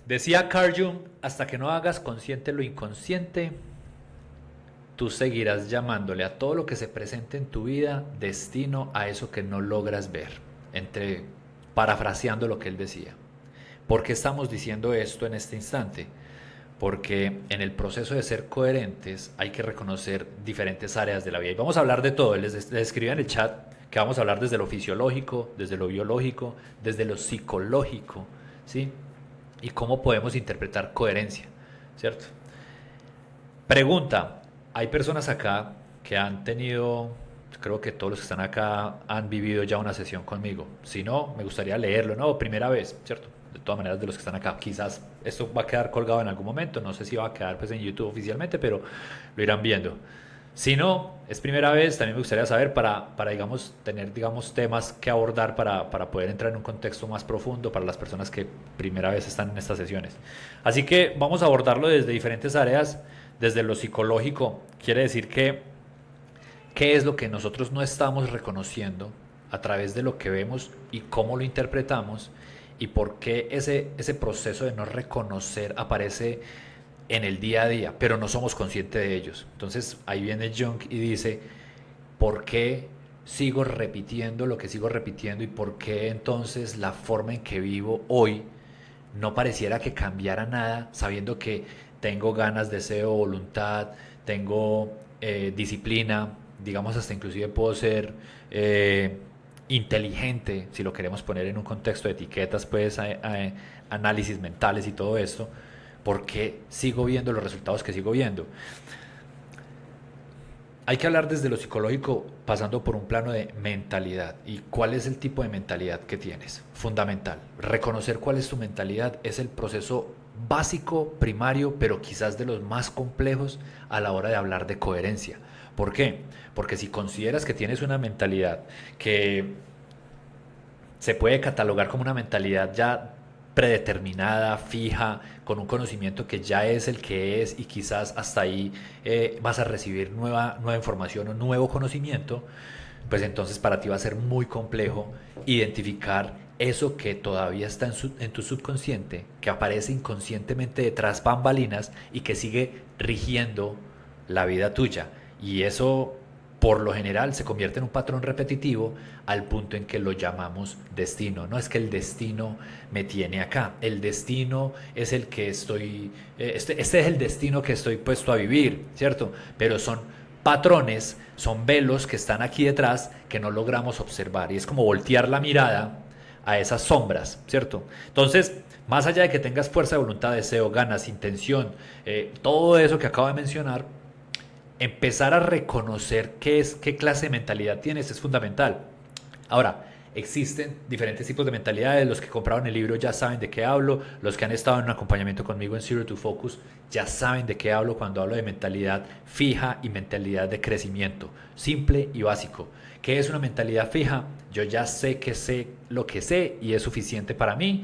Decía Carl Jung, hasta que no hagas consciente lo inconsciente, tú seguirás llamándole a todo lo que se presente en tu vida destino a eso que no logras ver. Entre parafraseando lo que él decía. ¿Por qué estamos diciendo esto en este instante? Porque en el proceso de ser coherentes hay que reconocer diferentes áreas de la vida. Y vamos a hablar de todo. Les escribí en el chat que vamos a hablar desde lo fisiológico, desde lo biológico, desde lo psicológico, ¿sí? Y cómo podemos interpretar coherencia, ¿cierto? Pregunta, hay personas acá que han tenido, creo que todos los que están acá han vivido ya una sesión conmigo. Si no, me gustaría leerlo, no, primera vez, ¿cierto? De todas maneras, de los que están acá, quizás esto va a quedar colgado en algún momento, no sé si va a quedar pues en YouTube oficialmente, pero lo irán viendo. Si no, es primera vez, también me gustaría saber para digamos, tener, digamos, temas que abordar para poder entrar en un contexto más profundo para las personas que primera vez están en estas sesiones. Así que vamos a abordarlo desde diferentes áreas, desde lo psicológico, quiere decir que qué es lo que nosotros no estamos reconociendo a través de lo que vemos y cómo lo interpretamos y por qué ese proceso de no reconocer aparece en el día a día, pero no somos conscientes de ellos. Entonces ahí viene Jung y dice, ¿por qué sigo repitiendo lo que sigo repitiendo y por qué entonces la forma en que vivo hoy no pareciera que cambiara nada, sabiendo que tengo ganas, deseo, voluntad, tengo disciplina, digamos hasta inclusive puedo ser inteligente, si lo queremos poner en un contexto de etiquetas, pues análisis mentales y todo esto, porque sigo viendo los resultados que sigo viendo. Hay que hablar desde lo psicológico pasando por un plano de mentalidad. ¿Y cuál es el tipo de mentalidad que tienes? Fundamental. Reconocer cuál es tu mentalidad es el proceso básico, primario, pero quizás de los más complejos a la hora de hablar de coherencia. ¿Por qué? Porque si consideras que tienes una mentalidad que se puede catalogar como una mentalidad ya predeterminada, fija, con un conocimiento que ya es el que es y quizás hasta ahí vas a recibir nueva información o nuevo conocimiento, pues entonces para ti va a ser muy complejo identificar eso que todavía está en tu subconsciente, que aparece inconscientemente detrás bambalinas y que sigue rigiendo la vida tuya. Y eso por lo general se convierte en un patrón repetitivo al punto en que lo llamamos destino. No es que el destino me tiene acá, el destino es el que estoy, este es el destino que estoy puesto a vivir, ¿cierto? Pero son patrones, son velos que están aquí detrás que no logramos observar y es como voltear la mirada a esas sombras, ¿cierto? Entonces, más allá de que tengas fuerza de voluntad, deseo, ganas, intención, todo eso que acabo de mencionar, empezar a reconocer qué clase de mentalidad tienes es fundamental. Ahora, existen diferentes tipos de mentalidades. Los que compraron el libro ya saben de qué hablo. Los que han estado en un acompañamiento conmigo en Zero to Focus ya saben de qué hablo cuando hablo de mentalidad fija y mentalidad de crecimiento. Simple y básico. ¿Qué es una mentalidad fija? Yo ya sé lo que sé y es suficiente para mí.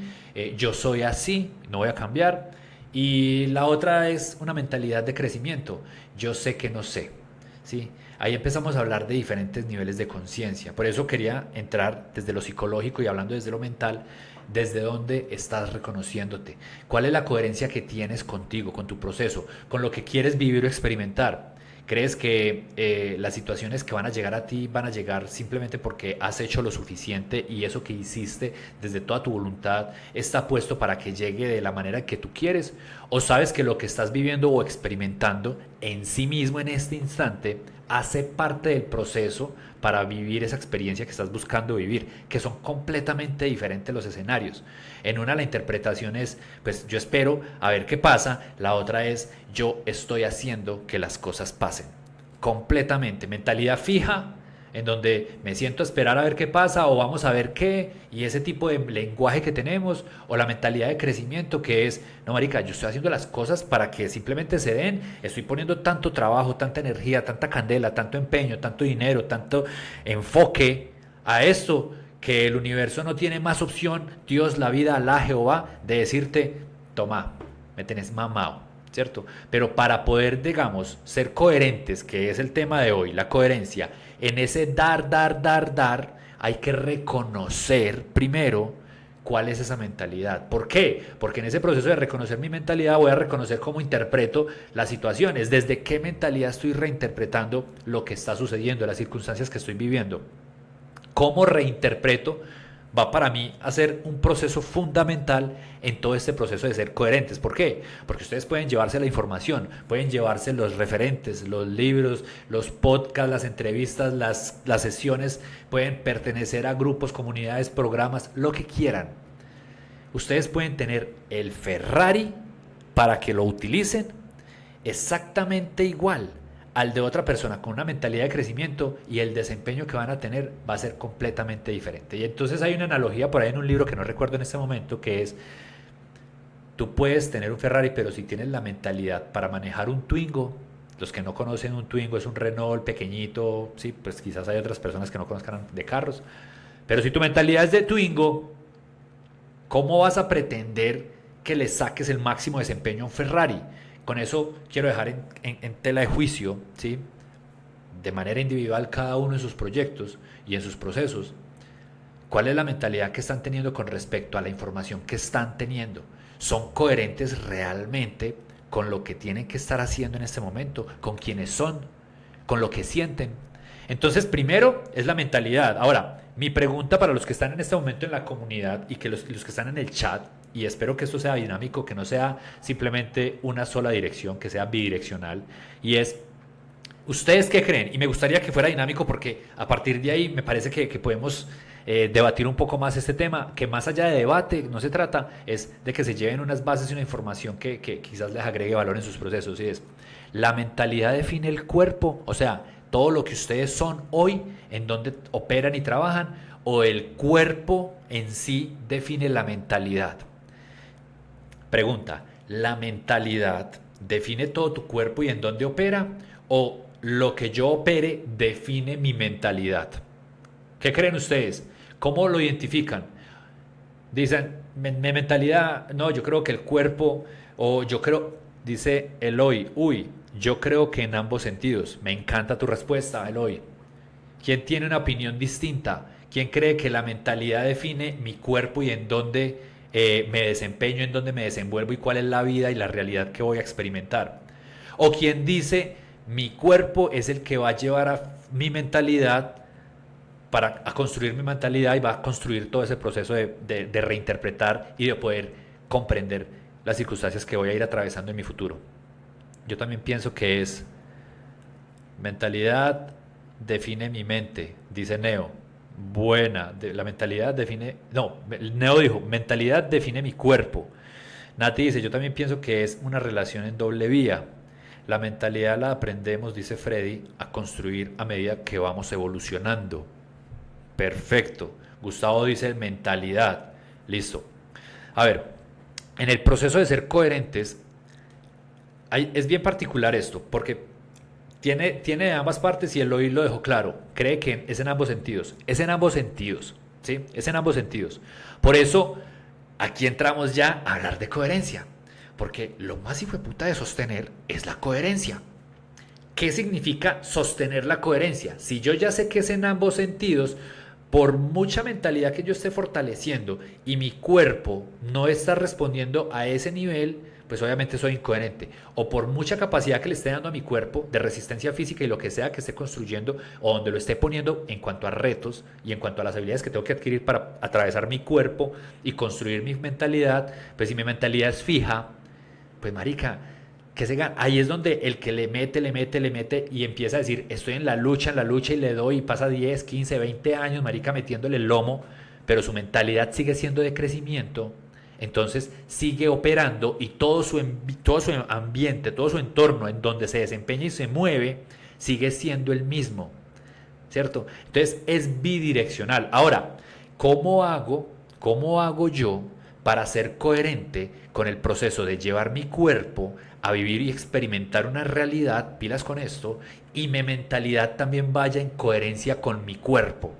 Yo soy así, no voy a cambiar. Y la otra es una mentalidad de crecimiento. Yo sé que no sé. ¿Sí? Ahí empezamos a hablar de diferentes niveles de conciencia. Por eso quería entrar desde lo psicológico y hablando desde lo mental, desde dónde estás reconociéndote. ¿Cuál es la coherencia que tienes contigo, con tu proceso, con lo que quieres vivir o experimentar? ¿Crees que las situaciones que van a llegar a ti van a llegar simplemente porque has hecho lo suficiente y eso que hiciste desde toda tu voluntad está puesto para que llegue de la manera que tú quieres? ¿O sabes que lo que estás viviendo o experimentando en sí mismo en este instante hace parte del proceso para vivir esa experiencia que estás buscando vivir, que son completamente diferentes los escenarios? En una la interpretación es, pues yo espero a ver qué pasa, la otra es, yo estoy haciendo que las cosas pasen. Completamente, mentalidad fija, en donde me siento a esperar a ver qué pasa o vamos a ver qué, y ese tipo de lenguaje que tenemos, o la mentalidad de crecimiento que es, no marica, yo estoy haciendo las cosas para que simplemente se den, estoy poniendo tanto trabajo, tanta energía, tanta candela, tanto empeño, tanto dinero, tanto enfoque a esto, que el universo no tiene más opción, Dios, la vida, Alá, Jehová, de decirte, toma, me tenés mamado, ¿cierto? Pero para poder, digamos, ser coherentes, que es el tema de hoy, la coherencia, en ese dar, hay que reconocer primero ¿Cuál es esa mentalidad? ¿Por qué? Porque en ese proceso de reconocer mi mentalidad voy a reconocer cómo interpreto las situaciones, desde qué mentalidad estoy reinterpretando lo que está sucediendo, las circunstancias que estoy viviendo. Cómo reinterpreto va para mí a ser un proceso fundamental en todo este proceso de ser coherentes. ¿Por qué? Porque ustedes pueden llevarse la información, pueden llevarse los referentes, los libros, los podcasts, las entrevistas, las sesiones, pueden pertenecer a grupos, comunidades, programas, lo que quieran. Ustedes pueden tener el Ferrari para que lo utilicen exactamente igual al de otra persona con una mentalidad de crecimiento, y el desempeño que van a tener va a ser completamente diferente. Y entonces hay una analogía por ahí en un libro que no recuerdo en este momento, que es: tú puedes tener un Ferrari, pero si tienes la mentalidad para manejar un Twingo, los que no conocen, un Twingo es un Renault pequeñito, sí, pues quizás hay otras personas que no conozcan de carros, pero si tu mentalidad es de Twingo, ¿cómo vas a pretender que le saques el máximo desempeño a un Ferrari? Con eso quiero dejar en tela de juicio, ¿sí?, de manera individual cada uno en sus proyectos y en sus procesos, cuál es la mentalidad que están teniendo con respecto a la información que están teniendo. ¿Son coherentes realmente con lo que tienen que estar haciendo en este momento, con quienes son, con lo que sienten? Entonces, primero es la mentalidad. Ahora, mi pregunta para los que están en este momento en la comunidad y que los que están en el chat, y espero que esto sea dinámico, que no sea simplemente una sola dirección, que sea bidireccional, y es: ¿ustedes qué creen? Y me gustaría que fuera dinámico, porque a partir de ahí me parece que podemos debatir un poco más este tema, que más allá de debate no se trata, es de que se lleven unas bases y una información que quizás les agregue valor en sus procesos. Y es: la mentalidad define el cuerpo, o sea, todo lo que ustedes son hoy, en donde operan y trabajan, o el cuerpo en sí define la mentalidad. Pregunta: ¿la mentalidad define todo tu cuerpo y en dónde opera, o lo que yo opere define mi mentalidad? ¿Qué creen ustedes? ¿Cómo lo identifican? Dicen: mi mentalidad, no, yo creo que el cuerpo, o yo creo, dice Eloy, uy, yo creo que en ambos sentidos. Me encanta tu respuesta, Eloy. ¿Quién tiene una opinión distinta? ¿Quién cree que la mentalidad define mi cuerpo y en dónde me desempeño, en dónde me desenvuelvo, y cuál es la vida y la realidad que voy a experimentar? ¿O quién dice: mi cuerpo es el que va a llevar a mi mentalidad, a construir mi mentalidad, y va a construir todo ese proceso de reinterpretar y de poder comprender las circunstancias que voy a ir atravesando en mi futuro? Yo también pienso que es: mentalidad define mi mente, dice Neo. Buena, la mentalidad define... No, Neo dijo: mentalidad define mi cuerpo. Nati dice: yo también pienso que es una relación en doble vía. La mentalidad la aprendemos, dice Freddy, a construir a medida que vamos evolucionando. Perfecto. Gustavo dice: mentalidad. Listo. A ver, en el proceso de ser coherentes, es bien particular esto, porque tiene de ambas partes, y Eloy lo dejó claro. Cree que es en ambos sentidos. Es en ambos sentidos. ¿Sí? Es en ambos sentidos. Por eso, aquí entramos ya a hablar de coherencia. Porque lo más hijueputa de sostener es la coherencia. ¿Qué significa sostener la coherencia? Si yo ya sé que es en ambos sentidos, por mucha mentalidad que yo esté fortaleciendo y mi cuerpo no está respondiendo a ese nivel, pues obviamente soy incoherente. O por mucha capacidad que le esté dando a mi cuerpo de resistencia física y lo que sea que esté construyendo, o donde lo esté poniendo en cuanto a retos y en cuanto a las habilidades que tengo que adquirir para atravesar mi cuerpo y construir mi mentalidad, pues si mi mentalidad es fija, pues marica, ¿qué se gana? Ahí es donde el que le mete y empieza a decir: estoy en la lucha y le doy, y pasa 10, 15, 20 años, marica, metiéndole el lomo, pero su mentalidad sigue siendo de crecimiento. Entonces sigue operando, y todo su ambiente, todo su entorno en donde se desempeña y se mueve sigue siendo el mismo, ¿cierto? Entonces es bidireccional. Ahora, ¿cómo hago yo para ser coherente con el proceso de llevar mi cuerpo a vivir y experimentar una realidad, pilas con esto, y mi mentalidad también vaya en coherencia con mi cuerpo?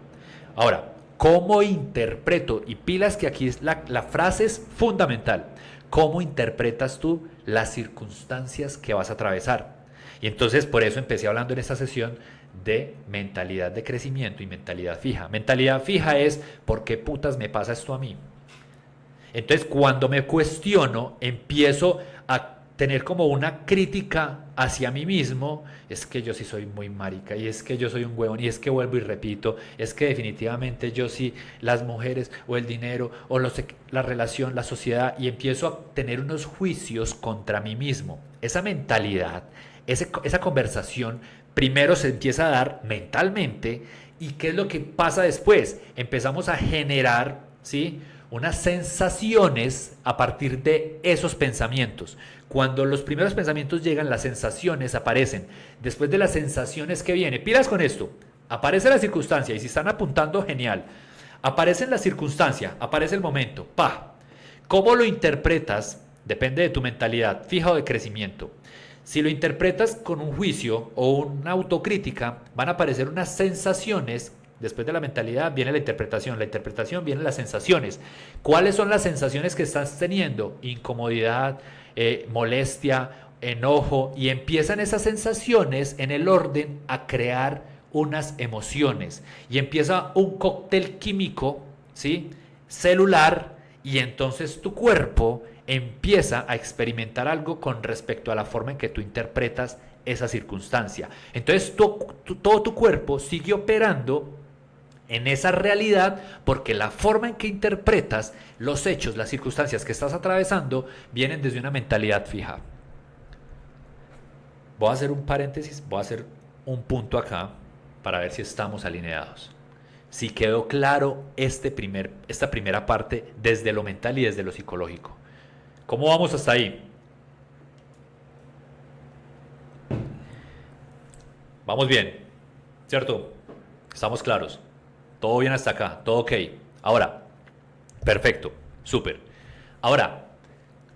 Ahora, ¿cómo interpreto? Y pilas que aquí la frase es fundamental. ¿Cómo interpretas tú las circunstancias que vas a atravesar? Y entonces por eso empecé hablando en esta sesión de mentalidad de crecimiento y mentalidad fija. Mentalidad fija es: ¿por qué putas me pasa esto a mí? Entonces, cuando me cuestiono, empiezo a tener como una crítica hacia mí mismo, es que yo sí soy muy marica, y es que yo soy un huevón, y es que vuelvo y repito, es que definitivamente yo sí, las mujeres, o el dinero, o la relación, la sociedad, y empiezo a tener unos juicios contra mí mismo. Esa mentalidad, esa conversación, primero se empieza a dar mentalmente, y ¿qué es lo que pasa después? Empezamos a generar, ¿sí?, unas sensaciones a partir de esos pensamientos. Cuando los primeros pensamientos llegan, las sensaciones aparecen. Después de las sensaciones que viene, pilas con esto, aparece la circunstancia y si están apuntando, genial. Aparece la circunstancia, aparece el momento, pa. ¿Cómo lo interpretas? Depende de tu mentalidad fija o de crecimiento. Si lo interpretas con un juicio o una autocrítica, van a aparecer unas sensaciones. Después de la mentalidad viene la interpretación vienen las sensaciones. ¿Cuáles son las sensaciones que estás teniendo? Incomodidad, molestia, enojo, y empiezan esas sensaciones en el orden a crear unas emociones y empieza un cóctel químico, ¿sí?, celular, y entonces tu cuerpo empieza a experimentar algo con respecto a la forma en que tú interpretas esa circunstancia. Entonces todo tu cuerpo sigue operando en esa realidad porque la forma en que interpretas los hechos, las circunstancias que estás atravesando, vienen desde una mentalidad fija. Voy a hacer un paréntesis, voy a hacer un punto acá para ver si estamos alineados. Si quedó claro esta primera parte desde lo mental y desde lo psicológico. ¿Cómo vamos hasta ahí? Vamos bien, ¿cierto? Estamos claros. Todo bien hasta acá, todo ok. Ahora, perfecto, súper. Ahora,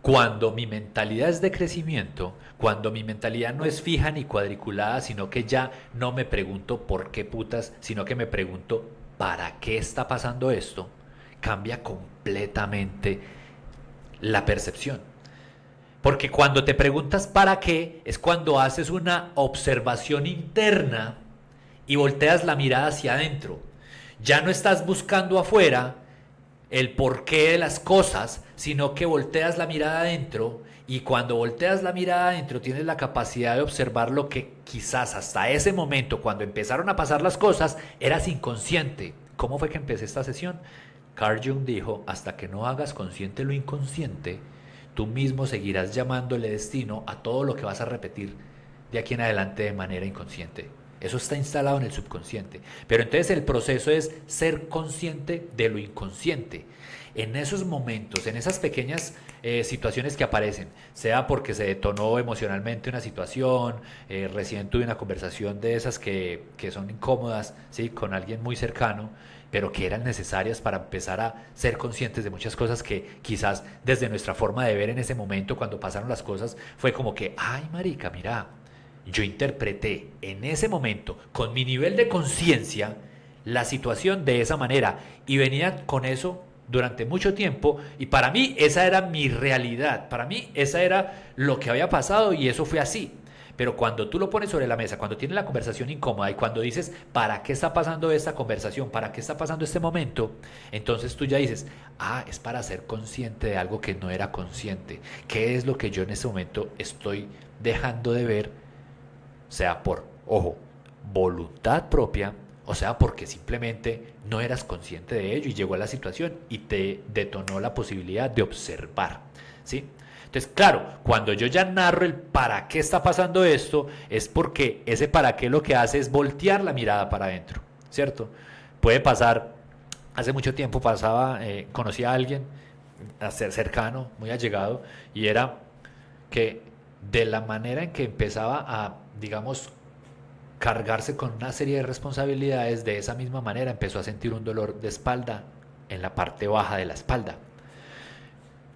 cuando mi mentalidad es de crecimiento, cuando mi mentalidad no es fija ni cuadriculada, sino que ya no me pregunto por qué putas, sino que me pregunto para qué está pasando esto, cambia completamente la percepción. Porque cuando te preguntas para qué, es cuando haces una observación interna y volteas la mirada hacia adentro. Ya no estás buscando afuera el porqué de las cosas, sino que volteas la mirada adentro, y cuando volteas la mirada adentro tienes la capacidad de observar lo que quizás hasta ese momento, cuando empezaron a pasar las cosas, eras inconsciente. ¿Cómo fue que empecé esta sesión? Carl Jung dijo, hasta que no hagas consciente lo inconsciente, tú mismo seguirás llamándole destino a todo lo que vas a repetir de aquí en adelante de manera inconsciente. Eso está instalado en el subconsciente. Pero entonces el proceso es ser consciente de lo inconsciente. En esos momentos, en esas pequeñas situaciones que aparecen, sea porque se detonó emocionalmente una situación, recién tuve una conversación de esas que son incómodas, ¿sí?, con alguien muy cercano, pero que eran necesarias para empezar a ser conscientes de muchas cosas que quizás desde nuestra forma de ver en ese momento, cuando pasaron las cosas, fue como que, ay marica, mira, yo interpreté en ese momento, con mi nivel de conciencia, la situación de esa manera, y venía con eso durante mucho tiempo, y para mí esa era mi realidad, para mí esa era lo que había pasado y eso fue así. Pero cuando tú lo pones sobre la mesa, cuando tienes la conversación incómoda y cuando dices, ¿para qué está pasando esta conversación? ¿Para qué está pasando este momento? Entonces tú ya dices, ah, es para ser consciente de algo que no era consciente. ¿Qué es lo que yo en este momento estoy dejando de ver? Sea por, ojo, voluntad propia, o sea porque simplemente no eras consciente de ello y llegó a la situación y te detonó la posibilidad de observar, ¿sí? Entonces, claro, cuando yo ya narro el para qué está pasando esto, es porque ese para qué lo que hace es voltear la mirada para adentro, ¿cierto? Puede pasar, hace mucho tiempo conocí a alguien cercano, muy allegado, y era que de la manera en que empezaba a, digamos, cargarse con una serie de responsabilidades, de esa misma manera empezó a sentir un dolor de espalda en la parte baja de la espalda.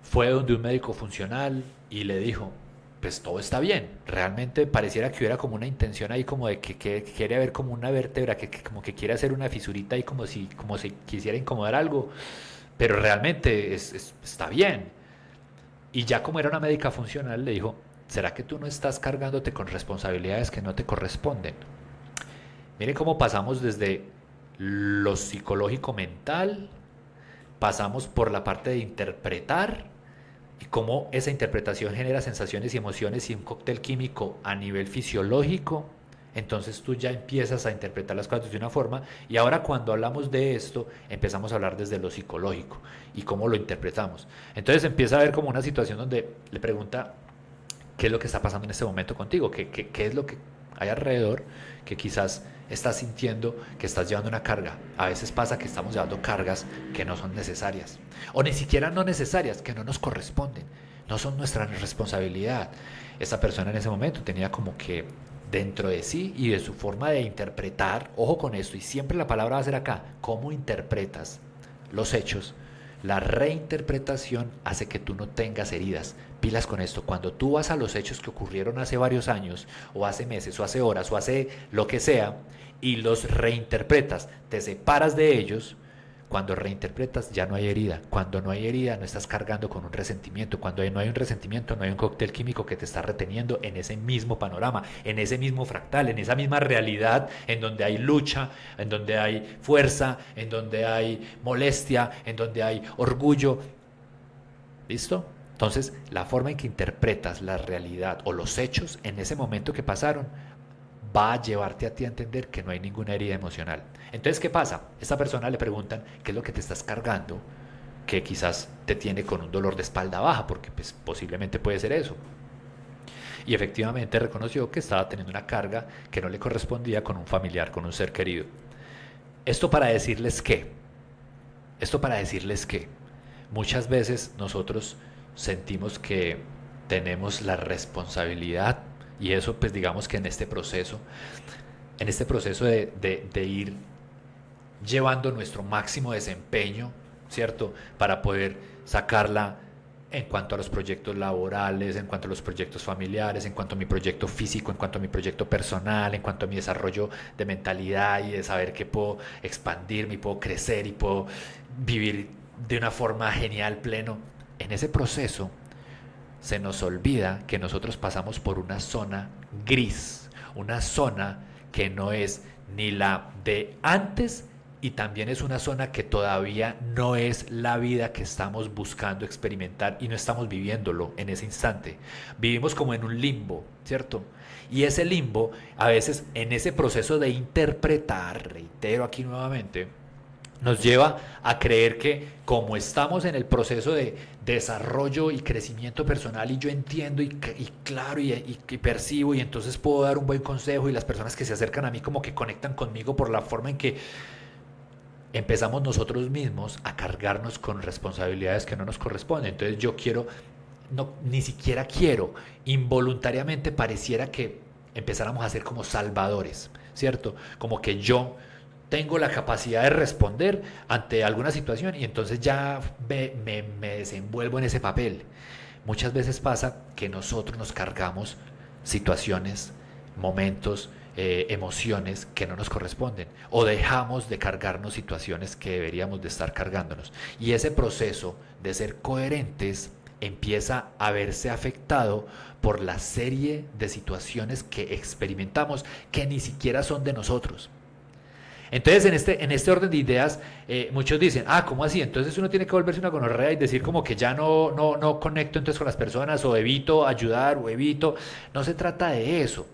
Fue donde un médico funcional y le dijo, pues todo está bien, realmente pareciera que hubiera como una intención ahí como de que quiere ver como una vértebra, que como que quiere hacer una fisurita ahí como si quisiera incomodar algo, pero realmente está bien. Y ya como era una médica funcional le dijo, ¿será que tú no estás cargándote con responsabilidades que no te corresponden? Miren cómo pasamos desde lo psicológico mental, pasamos por la parte de interpretar y cómo esa interpretación genera sensaciones y emociones y un cóctel químico a nivel fisiológico. Entonces tú ya empiezas a interpretar las cosas de una forma y ahora cuando hablamos de esto empezamos a hablar desde lo psicológico y cómo lo interpretamos. Entonces empieza a ver como una situación donde le pregunta qué es lo que está pasando en este momento contigo, qué es lo que hay alrededor que quizás estás sintiendo que estás llevando una carga. A veces pasa que estamos llevando cargas que no son necesarias o ni siquiera no necesarias, que no nos corresponden, no son nuestra responsabilidad. Esta persona en ese momento tenía como que dentro de sí y de su forma de interpretar, ojo con esto, y siempre la palabra va a ser acá, cómo interpretas los hechos. La reinterpretación hace que tú no tengas heridas. Pilas con esto, cuando tú vas a los hechos que ocurrieron hace varios años, o hace meses, o hace horas, o hace lo que sea, y los reinterpretas, te separas de ellos. Cuando reinterpretas ya no hay herida. Cuando no hay herida no estás cargando con un resentimiento. Cuando no hay un resentimiento no hay un cóctel químico que te está reteniendo en ese mismo panorama, en ese mismo fractal, en esa misma realidad en donde hay lucha, en donde hay fuerza, en donde hay molestia, en donde hay orgullo. ¿Listo? Entonces, la forma en que interpretas la realidad o los hechos en ese momento que pasaron va a llevarte a ti a entender que no hay ninguna herida emocional. Entonces, ¿qué pasa? A esta persona le preguntan qué es lo que te estás cargando, que quizás te tiene con un dolor de espalda baja, porque pues, posiblemente puede ser eso. Y efectivamente reconoció que estaba teniendo una carga que no le correspondía con un familiar, con un ser querido. Esto para decirles que, esto para decirles que muchas veces nosotros sentimos que tenemos la responsabilidad y eso pues digamos que en este proceso de ir llevando nuestro máximo desempeño, ¿cierto? Para poder sacarla en cuanto a los proyectos laborales, en cuanto a los proyectos familiares, en cuanto a mi proyecto físico, en cuanto a mi proyecto personal, en cuanto a mi desarrollo de mentalidad y de saber que puedo expandirme y puedo crecer y puedo vivir de una forma genial, pleno. En ese proceso se nos olvida que nosotros pasamos por una zona gris, una zona que no es ni la de antes y también es una zona que todavía no es la vida que estamos buscando experimentar y no estamos viviéndolo en ese instante. Vivimos como en un limbo, ¿cierto? Y ese limbo, a veces en ese proceso de interpretar, reitero aquí nuevamente, nos lleva a creer que como estamos en el proceso de desarrollo y crecimiento personal y yo entiendo y claro y percibo y entonces puedo dar un buen consejo y las personas que se acercan a mí como que conectan conmigo por la forma en que empezamos nosotros mismos a cargarnos con responsabilidades que no nos corresponden. Entonces yo quiero, no, ni siquiera quiero, involuntariamente pareciera que empezáramos a ser como salvadores, ¿cierto? Como que yo tengo la capacidad de responder ante alguna situación y entonces ya me desenvuelvo en ese papel. Muchas veces pasa que nosotros nos cargamos situaciones, momentos, emociones que no nos corresponden o dejamos de cargarnos situaciones que deberíamos de estar cargándonos. Y ese proceso de ser coherentes empieza a verse afectado por la serie de situaciones que experimentamos que ni siquiera son de nosotros. Entonces, en este orden de ideas, muchos dicen, ¿cómo así? Entonces uno tiene que volverse una gonorrea y decir como que ya no conecto entonces con las personas o evito ayudar o evito. No se trata de eso.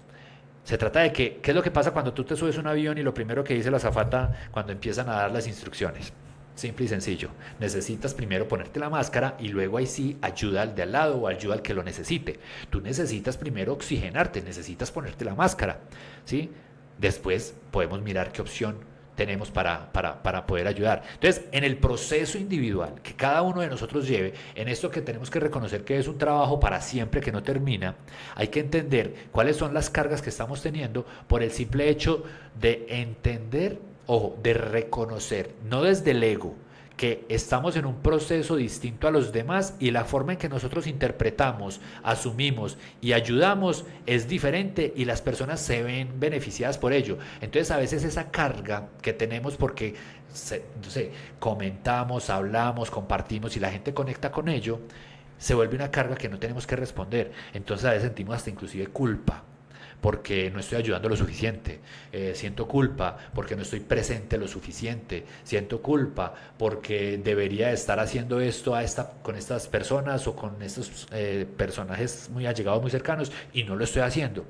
Se trata de que, ¿qué es lo que pasa cuando tú te subes a un avión y lo primero que dice la azafata cuando empiezan a dar las instrucciones? Simple y sencillo. Necesitas primero ponerte la máscara y luego ahí sí ayuda al de al lado o ayuda al que lo necesite. Tú necesitas primero oxigenarte, necesitas ponerte la máscara, ¿sí? Después podemos mirar qué opción tenemos para poder ayudar. Entonces, en el proceso individual que cada uno de nosotros lleve, en esto que tenemos que reconocer que es un trabajo para siempre, que no termina, hay que entender cuáles son las cargas que estamos teniendo por el simple hecho de entender, ojo, de reconocer, no desde el ego, que estamos en un proceso distinto a los demás y la forma en que nosotros interpretamos, asumimos y ayudamos es diferente y las personas se ven beneficiadas por ello. Entonces a veces esa carga que tenemos porque no sé, comentamos, hablamos, compartimos y la gente conecta con ello, se vuelve una carga que no tenemos que responder. Entonces a veces sentimos hasta inclusive culpa porque no estoy ayudando lo suficiente, siento culpa porque no estoy presente lo suficiente, siento culpa porque debería estar haciendo esto con estas personas o con estos personajes muy allegados, muy cercanos, y no lo estoy haciendo.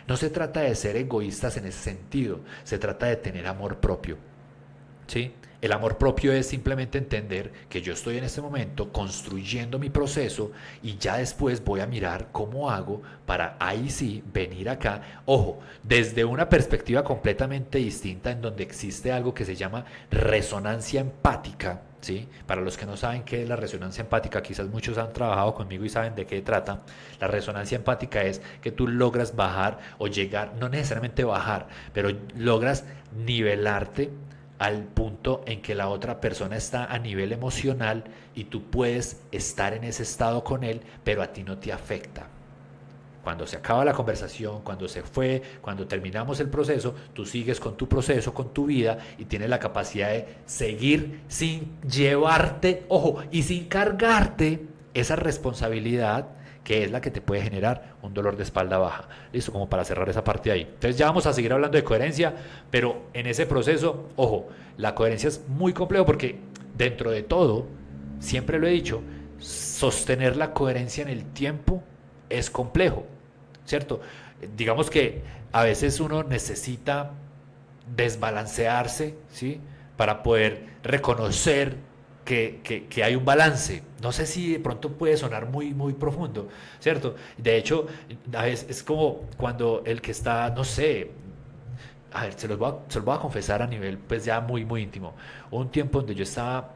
No se trata de ser egoístas en ese sentido, se trata de tener amor propio. ¿Sí? El amor propio es simplemente entender que yo estoy en este momento construyendo mi proceso y ya después voy a mirar cómo hago para ahí sí venir acá. Ojo, desde una perspectiva completamente distinta en donde existe algo que se llama resonancia empática. ¿Sí? Para los que no saben qué es la resonancia empática, quizás muchos han trabajado conmigo y saben de qué trata. La resonancia empática es que tú logras bajar o llegar, no necesariamente bajar, pero logras nivelarte al punto en que la otra persona está a nivel emocional y tú puedes estar en ese estado con él, pero a ti no te afecta. Cuando se acaba la conversación, cuando se fue, cuando terminamos el proceso, tú sigues con tu proceso, con tu vida y tienes la capacidad de seguir sin llevarte, ojo, y sin cargarte esa responsabilidad que es la que te puede generar un dolor de espalda baja. Listo, como para cerrar esa parte ahí. Entonces ya vamos a seguir hablando de coherencia, pero en ese proceso, ojo, la coherencia es muy complejo porque dentro de todo, siempre lo he dicho, sostener la coherencia en el tiempo es complejo, ¿cierto? Digamos que a veces uno necesita desbalancearse, ¿sí? Para poder reconocer que hay un balance. No sé si de pronto puede sonar muy, muy profundo, ¿cierto? De hecho, a veces es como cuando el que está, no sé, a ver, se los voy a confesar a nivel pues ya muy, muy íntimo. Hubo un tiempo donde yo estaba,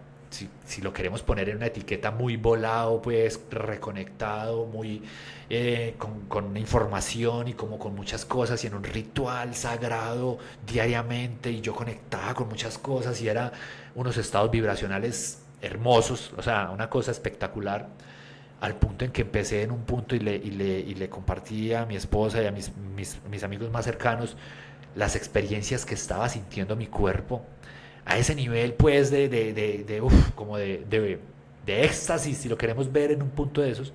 si lo queremos poner en una etiqueta, muy volado, pues reconectado, muy con información y como con muchas cosas y en un ritual sagrado diariamente y yo conectaba con muchas cosas y era unos estados vibracionales hermosos, o sea, una cosa espectacular, al punto en que empecé en un punto y le compartí a mi esposa y a mis amigos más cercanos las experiencias que estaba sintiendo mi cuerpo, a ese nivel pues como de éxtasis, si lo queremos ver en un punto de esos,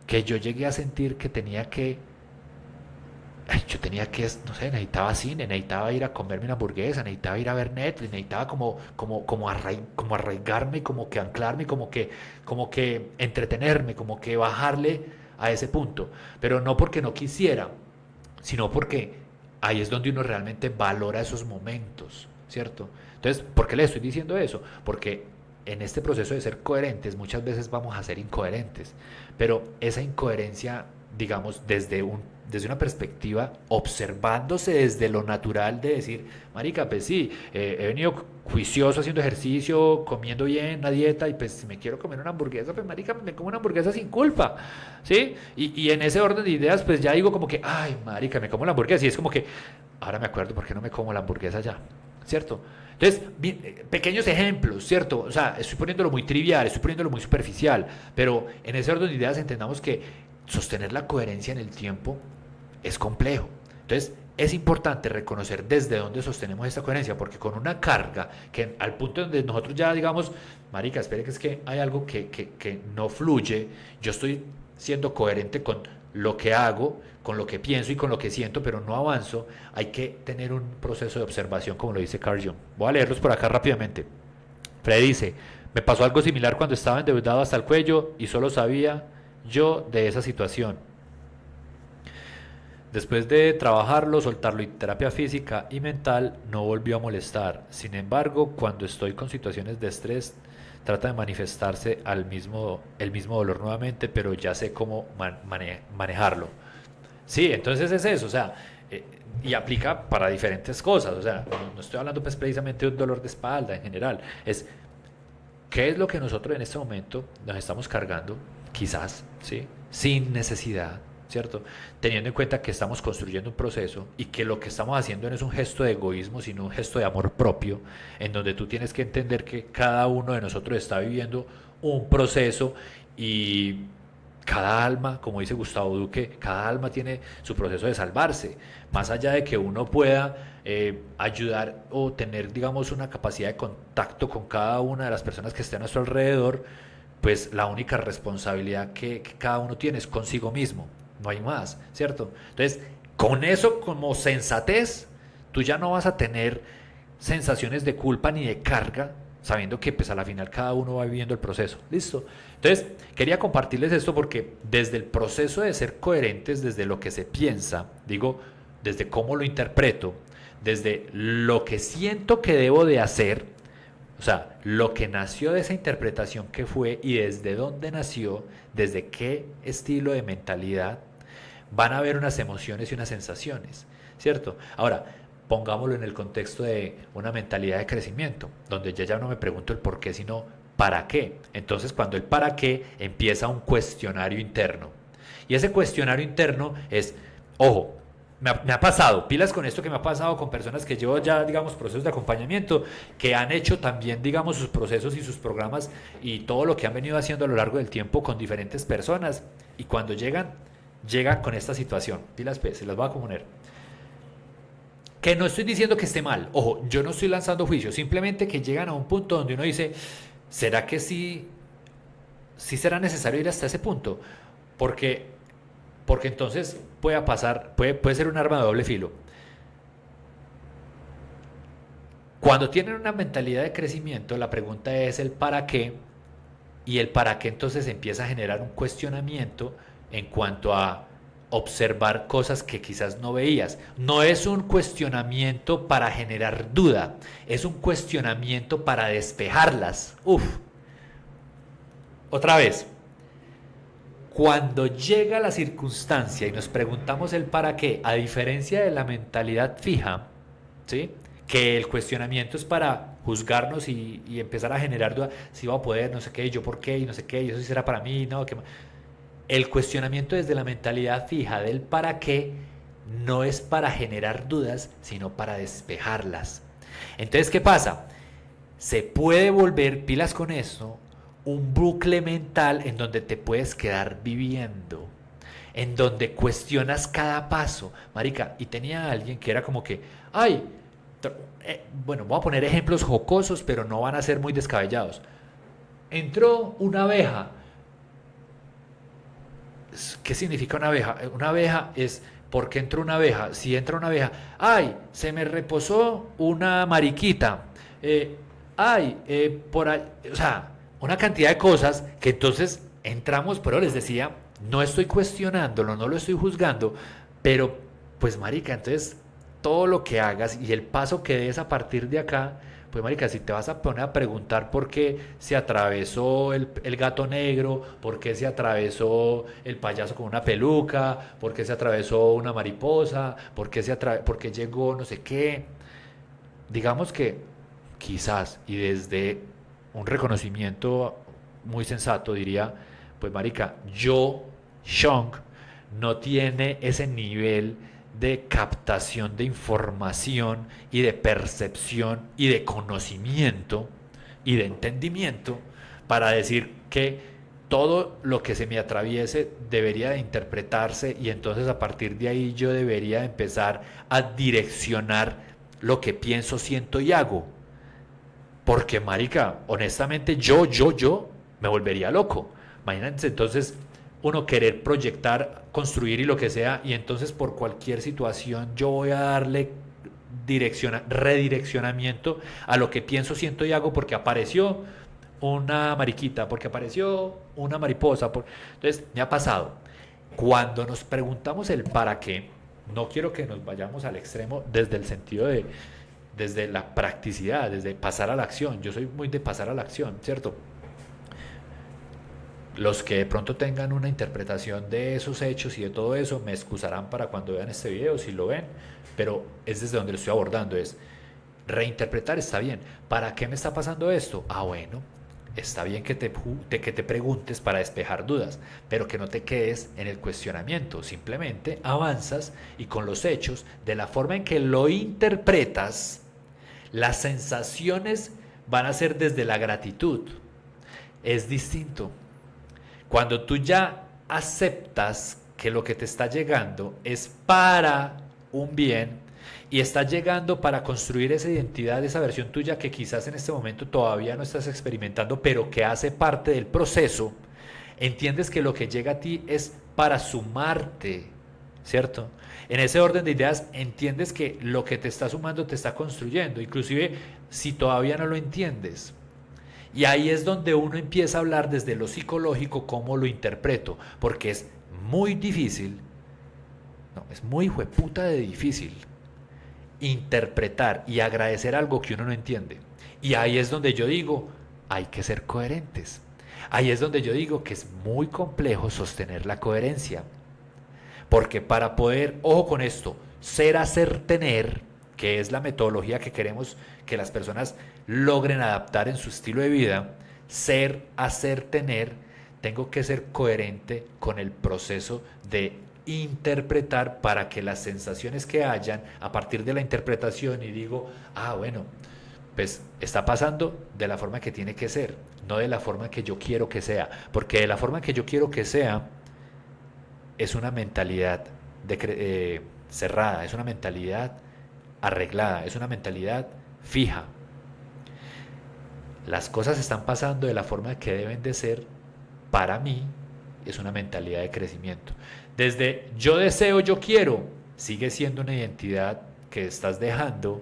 que yo llegué a sentir que yo tenía que, no sé, necesitaba cine, necesitaba ir a comerme una hamburguesa, necesitaba ir a ver Netflix, necesitaba como arraigarme, como que anclarme, como que entretenerme, como que bajarle a ese punto. Pero no porque no quisiera, sino porque ahí es donde uno realmente valora esos momentos, ¿cierto? Entonces, ¿por qué le estoy diciendo eso? Porque en este proceso de ser coherentes muchas veces vamos a ser incoherentes, pero esa incoherencia, digamos, desde una perspectiva, observándose desde lo natural de decir, marica, pues sí, he venido juicioso haciendo ejercicio, comiendo bien, una dieta, y pues si me quiero comer una hamburguesa, pues marica, me como una hamburguesa sin culpa, ¿sí? Y en ese orden de ideas, pues ya digo como que, ay, marica, me como la hamburguesa, y es como que, ahora me acuerdo por qué no me como la hamburguesa ya, ¿cierto? Entonces, pequeños ejemplos, ¿cierto? O sea, estoy poniéndolo muy trivial, estoy poniéndolo muy superficial, pero en ese orden de ideas entendamos que sostener la coherencia en el tiempo es complejo. Entonces, es importante reconocer desde dónde sostenemos esta coherencia, porque con una carga que al punto donde nosotros ya digamos, marica, espere que es que hay algo que no fluye, yo estoy siendo coherente con lo que hago, con lo que pienso y con lo que siento, pero no avanzo, hay que tener un proceso de observación, como lo dice Carl Jung. Voy a leerlos por acá rápidamente. Fred dice, me pasó algo similar cuando estaba endeudado hasta el cuello y solo sabía yo de esa situación. Después de trabajarlo, soltarlo y terapia física y mental, no volvió a molestar. Sin embargo, cuando estoy con situaciones de estrés, trata de manifestarse el mismo dolor nuevamente, pero ya sé cómo manejarlo. Sí, entonces es eso, o sea, eh, y aplica para diferentes cosas, o sea, no estoy hablando pues precisamente de un dolor de espalda en general, es qué es lo que nosotros en este momento nos estamos cargando, quizás, ¿sí? Sin necesidad, ¿cierto? Teniendo en cuenta que estamos construyendo un proceso y que lo que estamos haciendo no es un gesto de egoísmo, sino un gesto de amor propio, en donde tú tienes que entender que cada uno de nosotros está viviendo un proceso y cada alma, como dice Gustavo Duque, cada alma tiene su proceso de salvarse. Más allá de que uno pueda ayudar o tener, digamos, una capacidad de contacto con cada una de las personas que estén a nuestro alrededor, pues la única responsabilidad que cada uno tiene es consigo mismo, no hay más, ¿cierto? Entonces, Con eso como sensatez, tú ya no vas a tener sensaciones de culpa ni de carga, sabiendo que pues a la final cada uno va viviendo el proceso. ¿Listo? Entonces, quería compartirles esto porque desde el proceso de ser coherentes, desde lo que se piensa, digo, desde cómo lo interpreto, desde lo que siento que debo de hacer, o sea, lo que nació de esa interpretación que fue y desde dónde nació, desde qué estilo de mentalidad, van a haber unas emociones y unas sensaciones, ¿cierto? Ahora, pongámoslo en el contexto de una mentalidad de crecimiento, donde yo ya no me pregunto el por qué, sino para qué. Entonces, cuando el para qué empieza un cuestionario interno. Y ese cuestionario interno es, ojo, me ha pasado, pilas con esto que me ha pasado con personas que llevo ya, digamos, procesos de acompañamiento, que han hecho también, digamos, sus procesos y sus programas y todo lo que han venido haciendo a lo largo del tiempo con diferentes personas. Y cuando llegan con esta situación, pilas, pues, se las voy a poner. Que no estoy diciendo que esté mal, ojo, yo no estoy lanzando juicios, simplemente que llegan a un punto donde uno dice, ¿será que sí será necesario ir hasta ese punto? Porque, porque entonces puede ser un arma de doble filo. Cuando tienen una mentalidad de crecimiento, la pregunta es el para qué, y el para qué entonces empieza a generar un cuestionamiento en cuanto a observar cosas que quizás no veías. No es un cuestionamiento para generar duda, es un cuestionamiento para despejarlas. Uf, otra vez, cuando llega la circunstancia y nos preguntamos el para qué, a diferencia de la mentalidad fija, ¿sí? Que el cuestionamiento es para juzgarnos y empezar a generar dudas, si va a poder, no sé qué, yo por qué, y no sé qué, y eso sí será para mí, no, qué. El cuestionamiento desde la mentalidad fija del para qué no es para generar dudas, sino para despejarlas. Entonces, ¿qué pasa? Se puede volver, pilas con eso, un bucle mental en donde te puedes quedar viviendo, en donde cuestionas cada paso. Marica, y tenía a alguien que era como que, ay, bueno, voy a poner ejemplos jocosos, pero no van a ser muy descabellados. Entró una abeja. ¿Qué significa una abeja? Una abeja es, ¿por qué entró una abeja? Si entra una abeja, ay, se me reposó una mariquita, ay, por ahí, o sea, una cantidad de cosas que entonces entramos, pero les decía, no estoy cuestionándolo, no lo estoy juzgando, pero pues marica, entonces todo lo que hagas y el paso que des a partir de acá, pues marica, si te vas a poner a preguntar por qué se atravesó el gato negro, por qué se atravesó el payaso con una peluca, por qué se atravesó una mariposa, por qué llegó no sé qué, digamos que quizás y desde un reconocimiento muy sensato diría, pues marica, Sean, no tiene ese nivel de captación de información y de percepción y de conocimiento y de entendimiento para decir que todo lo que se me atraviese debería de interpretarse y entonces a partir de ahí yo debería empezar a direccionar lo que pienso, siento y hago. Porque, marica, honestamente, yo me volvería loco. Imagínense entonces uno querer proyectar, construir y lo que sea, y entonces por cualquier situación yo voy a darle redireccionamiento a lo que pienso, siento y hago porque apareció una mariquita, porque apareció una mariposa. Entonces, me ha pasado. Cuando nos preguntamos el para qué, no quiero que nos vayamos al extremo desde el sentido de, desde la practicidad, desde pasar a la acción. Yo soy muy de pasar a la acción, ¿cierto? Los que de pronto tengan una interpretación de esos hechos y de todo eso me excusarán para cuando vean este video, si lo ven, pero es desde donde lo estoy abordando, es reinterpretar, está bien. ¿Para qué me está pasando esto? Ah, bueno, está bien que te preguntes para despejar dudas, pero que no te quedes en el cuestionamiento, simplemente avanzas y con los hechos, de la forma en que lo interpretas, las sensaciones van a ser desde la gratitud. Es distinto. Cuando tú ya aceptas que lo que te está llegando es para un bien y está llegando para construir esa identidad, esa versión tuya que quizás en este momento todavía no estás experimentando, pero que hace parte del proceso, entiendes que lo que llega a ti es para sumarte, ¿cierto? En ese orden de ideas entiendes que lo que te está sumando te está construyendo, inclusive si todavía no lo entiendes. Y ahí es donde uno empieza a hablar desde lo psicológico, cómo lo interpreto, porque es muy difícil, no, es muy hueputa de difícil interpretar y agradecer algo que uno no entiende. Y ahí es donde yo digo, hay que ser coherentes. Ahí es donde yo digo que es muy complejo sostener la coherencia. Porque para poder, ojo con esto, ser, hacer, tener, que es la metodología que queremos que las personas logren adaptar en su estilo de vida, ser, hacer, tener, tengo que ser coherente con el proceso de interpretar para que las sensaciones que hayan a partir de la interpretación y digo, ah, bueno, pues está pasando de la forma que tiene que ser, no de la forma que yo quiero que sea, porque de la forma que yo quiero que sea es una mentalidad cerrada, es una mentalidad arreglada, es una mentalidad fija. Las cosas están pasando de la forma que deben de ser, para mí es una mentalidad de crecimiento. Desde yo deseo, yo quiero, sigue siendo una identidad que estás dejando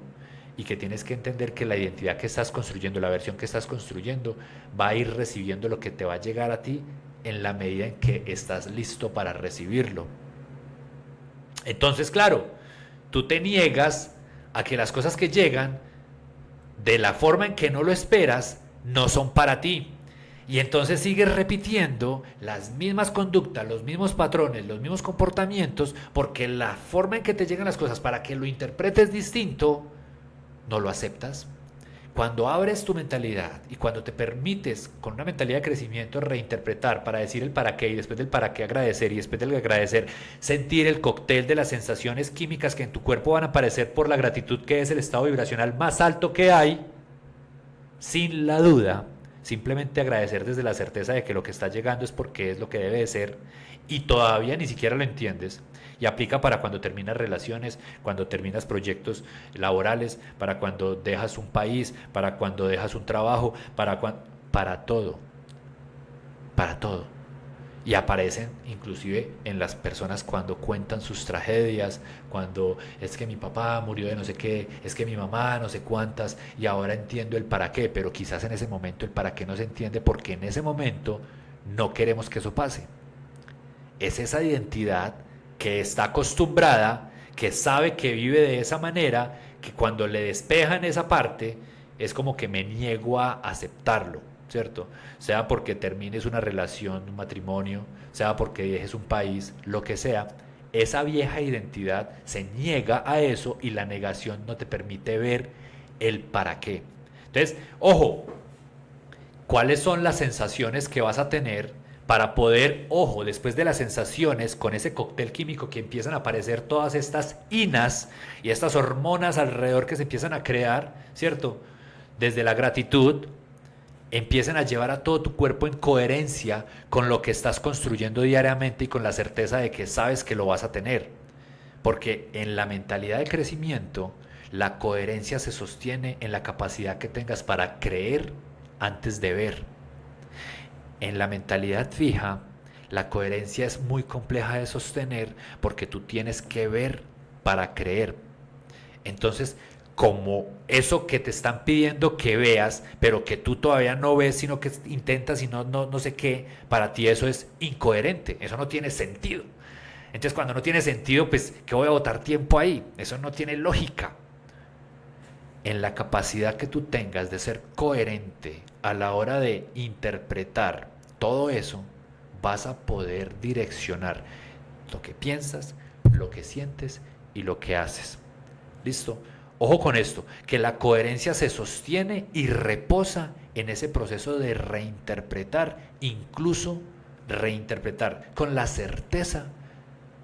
y que tienes que entender que la identidad que estás construyendo, la versión que estás construyendo, va a ir recibiendo lo que te va a llegar a ti en la medida en que estás listo para recibirlo. Entonces, claro, tú te niegas a que las cosas que llegan de la forma en que no lo esperas no son para ti. Y entonces sigues repitiendo las mismas conductas, los mismos patrones, los mismos comportamientos, porque la forma en que te llegan las cosas para que lo interpretes distinto, no lo aceptas. Cuando abres tu mentalidad y cuando te permites con una mentalidad de crecimiento reinterpretar para decir el para qué y después del para qué agradecer y después del agradecer sentir el cóctel de las sensaciones químicas que en tu cuerpo van a aparecer por la gratitud, que es el estado vibracional más alto que hay, sin la duda, simplemente agradecer desde la certeza de que lo que está llegando es porque es lo que debe de ser y todavía ni siquiera lo entiendes. Y aplica para cuando terminas relaciones, cuando terminas proyectos laborales, para cuando dejas un país, para cuando dejas un trabajo, para todo, para todo. Y aparecen inclusive en las personas cuando cuentan sus tragedias, cuando es que mi papá murió de no sé qué, es que mi mamá no sé cuántas, y ahora entiendo el para qué, pero quizás en ese momento el para qué no se entiende porque en ese momento no queremos que eso pase. Es esa identidad que está acostumbrada, que sabe que vive de esa manera, que cuando le despejan esa parte, es como que me niego a aceptarlo, ¿cierto? Sea porque termines una relación, un matrimonio, sea porque dejes un país, lo que sea, esa vieja identidad se niega a eso y la negación no te permite ver el para qué. Entonces, ojo, ¿cuáles son las sensaciones que vas a tener para poder, ojo, después de las sensaciones, con ese cóctel químico que empiezan a aparecer todas estas inas y estas hormonas alrededor que se empiezan a crear, ¿cierto? Desde la gratitud, empiecen a llevar a todo tu cuerpo en coherencia con lo que estás construyendo diariamente y con la certeza de que sabes que lo vas a tener. Porque en la mentalidad de crecimiento, la coherencia se sostiene en la capacidad que tengas para creer antes de ver. En la mentalidad fija, la coherencia es muy compleja de sostener porque tú tienes que ver para creer. Entonces, como eso que te están pidiendo que veas, pero que tú todavía no ves, sino que intentas y no sé qué, para ti eso es incoherente, eso no tiene sentido. Entonces, cuando no tiene sentido, pues, ¿qué voy a botar tiempo ahí? Eso no tiene lógica. En la capacidad que tú tengas de ser coherente a la hora de interpretar todo eso, vas a poder direccionar lo que piensas, lo que sientes y lo que haces. ¿Listo? Ojo con esto, que la coherencia se sostiene y reposa en ese proceso de reinterpretar, incluso reinterpretar con la certeza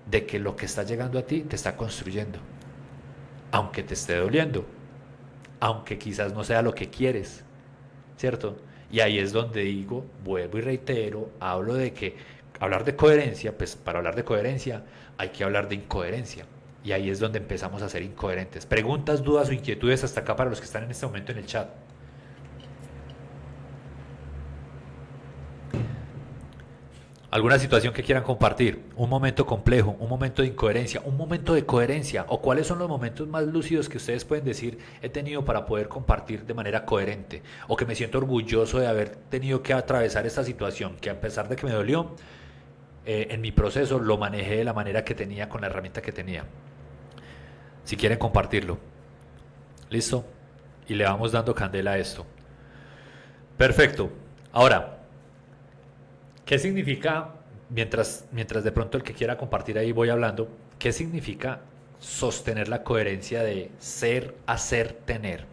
de que lo que está llegando a ti te está construyendo, aunque te esté doliendo, aunque quizás no sea lo que quieres, ¿cierto? Y ahí es donde digo, vuelvo y reitero, hablo de que hablar de coherencia, pues para hablar de coherencia hay que hablar de incoherencia. Y ahí es donde empezamos a ser incoherentes. Preguntas, dudas o inquietudes hasta acá para los que están en este momento en el chat. ¿Alguna situación que quieran compartir? Un momento complejo, un momento de incoherencia, un momento de coherencia. ¿O cuáles son los momentos más lúcidos que ustedes pueden decir he tenido para poder compartir de manera coherente? O que me siento orgulloso de haber tenido que atravesar esta situación, que a pesar de que me dolió, en mi proceso lo manejé de la manera que tenía, con la herramienta que tenía. Si quieren compartirlo. ¿Listo? Y le vamos dando candela a esto. Perfecto. Ahora, ¿qué significa, mientras de pronto el que quiera compartir ahí voy hablando, qué significa sostener la coherencia de ser, hacer, tener?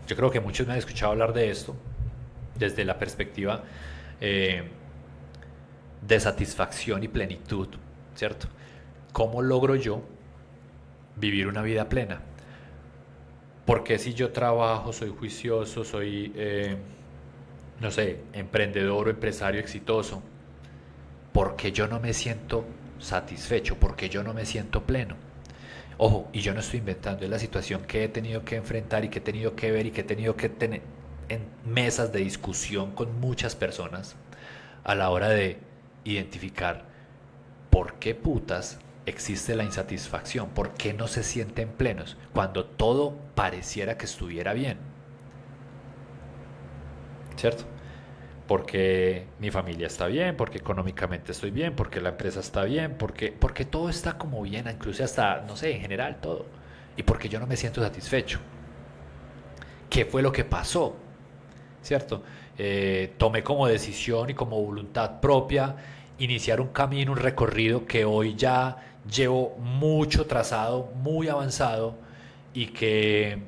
Yo creo que muchos me han escuchado hablar de esto desde la perspectiva eh, de satisfacción y plenitud, ¿cierto? ¿Cómo logro yo vivir una vida plena? Porque si yo trabajo, soy juicioso, soy, no sé, emprendedor o empresario exitoso, porque yo no me siento satisfecho, porque yo no me siento pleno? Ojo, y yo no estoy inventando, es la situación que he tenido que enfrentar y que he tenido que ver y que he tenido que tener en mesas de discusión con muchas personas a la hora de identificar por qué putas existe la insatisfacción, por qué no se sienten plenos cuando todo pareciera que estuviera bien, ¿cierto? Porque mi familia está bien, porque económicamente estoy bien, porque la empresa está bien, porque todo está como bien, incluso hasta, no sé, en general todo. Y porque yo no me siento satisfecho. ¿Qué fue lo que pasó? ¿Cierto? Tomé como decisión y como voluntad propia iniciar un camino, un recorrido que hoy ya llevo mucho trazado, muy avanzado, y que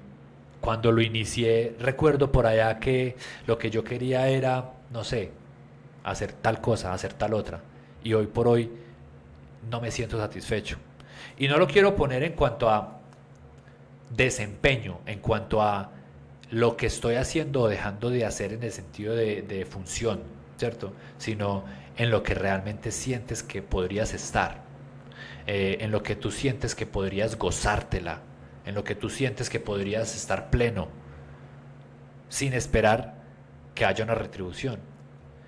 cuando lo inicié recuerdo por allá que lo que yo quería era, no sé, hacer tal cosa, hacer tal otra, y hoy por hoy no me siento satisfecho. Y no lo quiero poner en cuanto a desempeño, en cuanto a lo que estoy haciendo o dejando de hacer en el sentido de función, ¿cierto? Sino en lo que realmente sientes que podrías estar, en lo que tú sientes que podrías gozártela, en lo que tú sientes que podrías estar pleno, sin esperar que haya una retribución.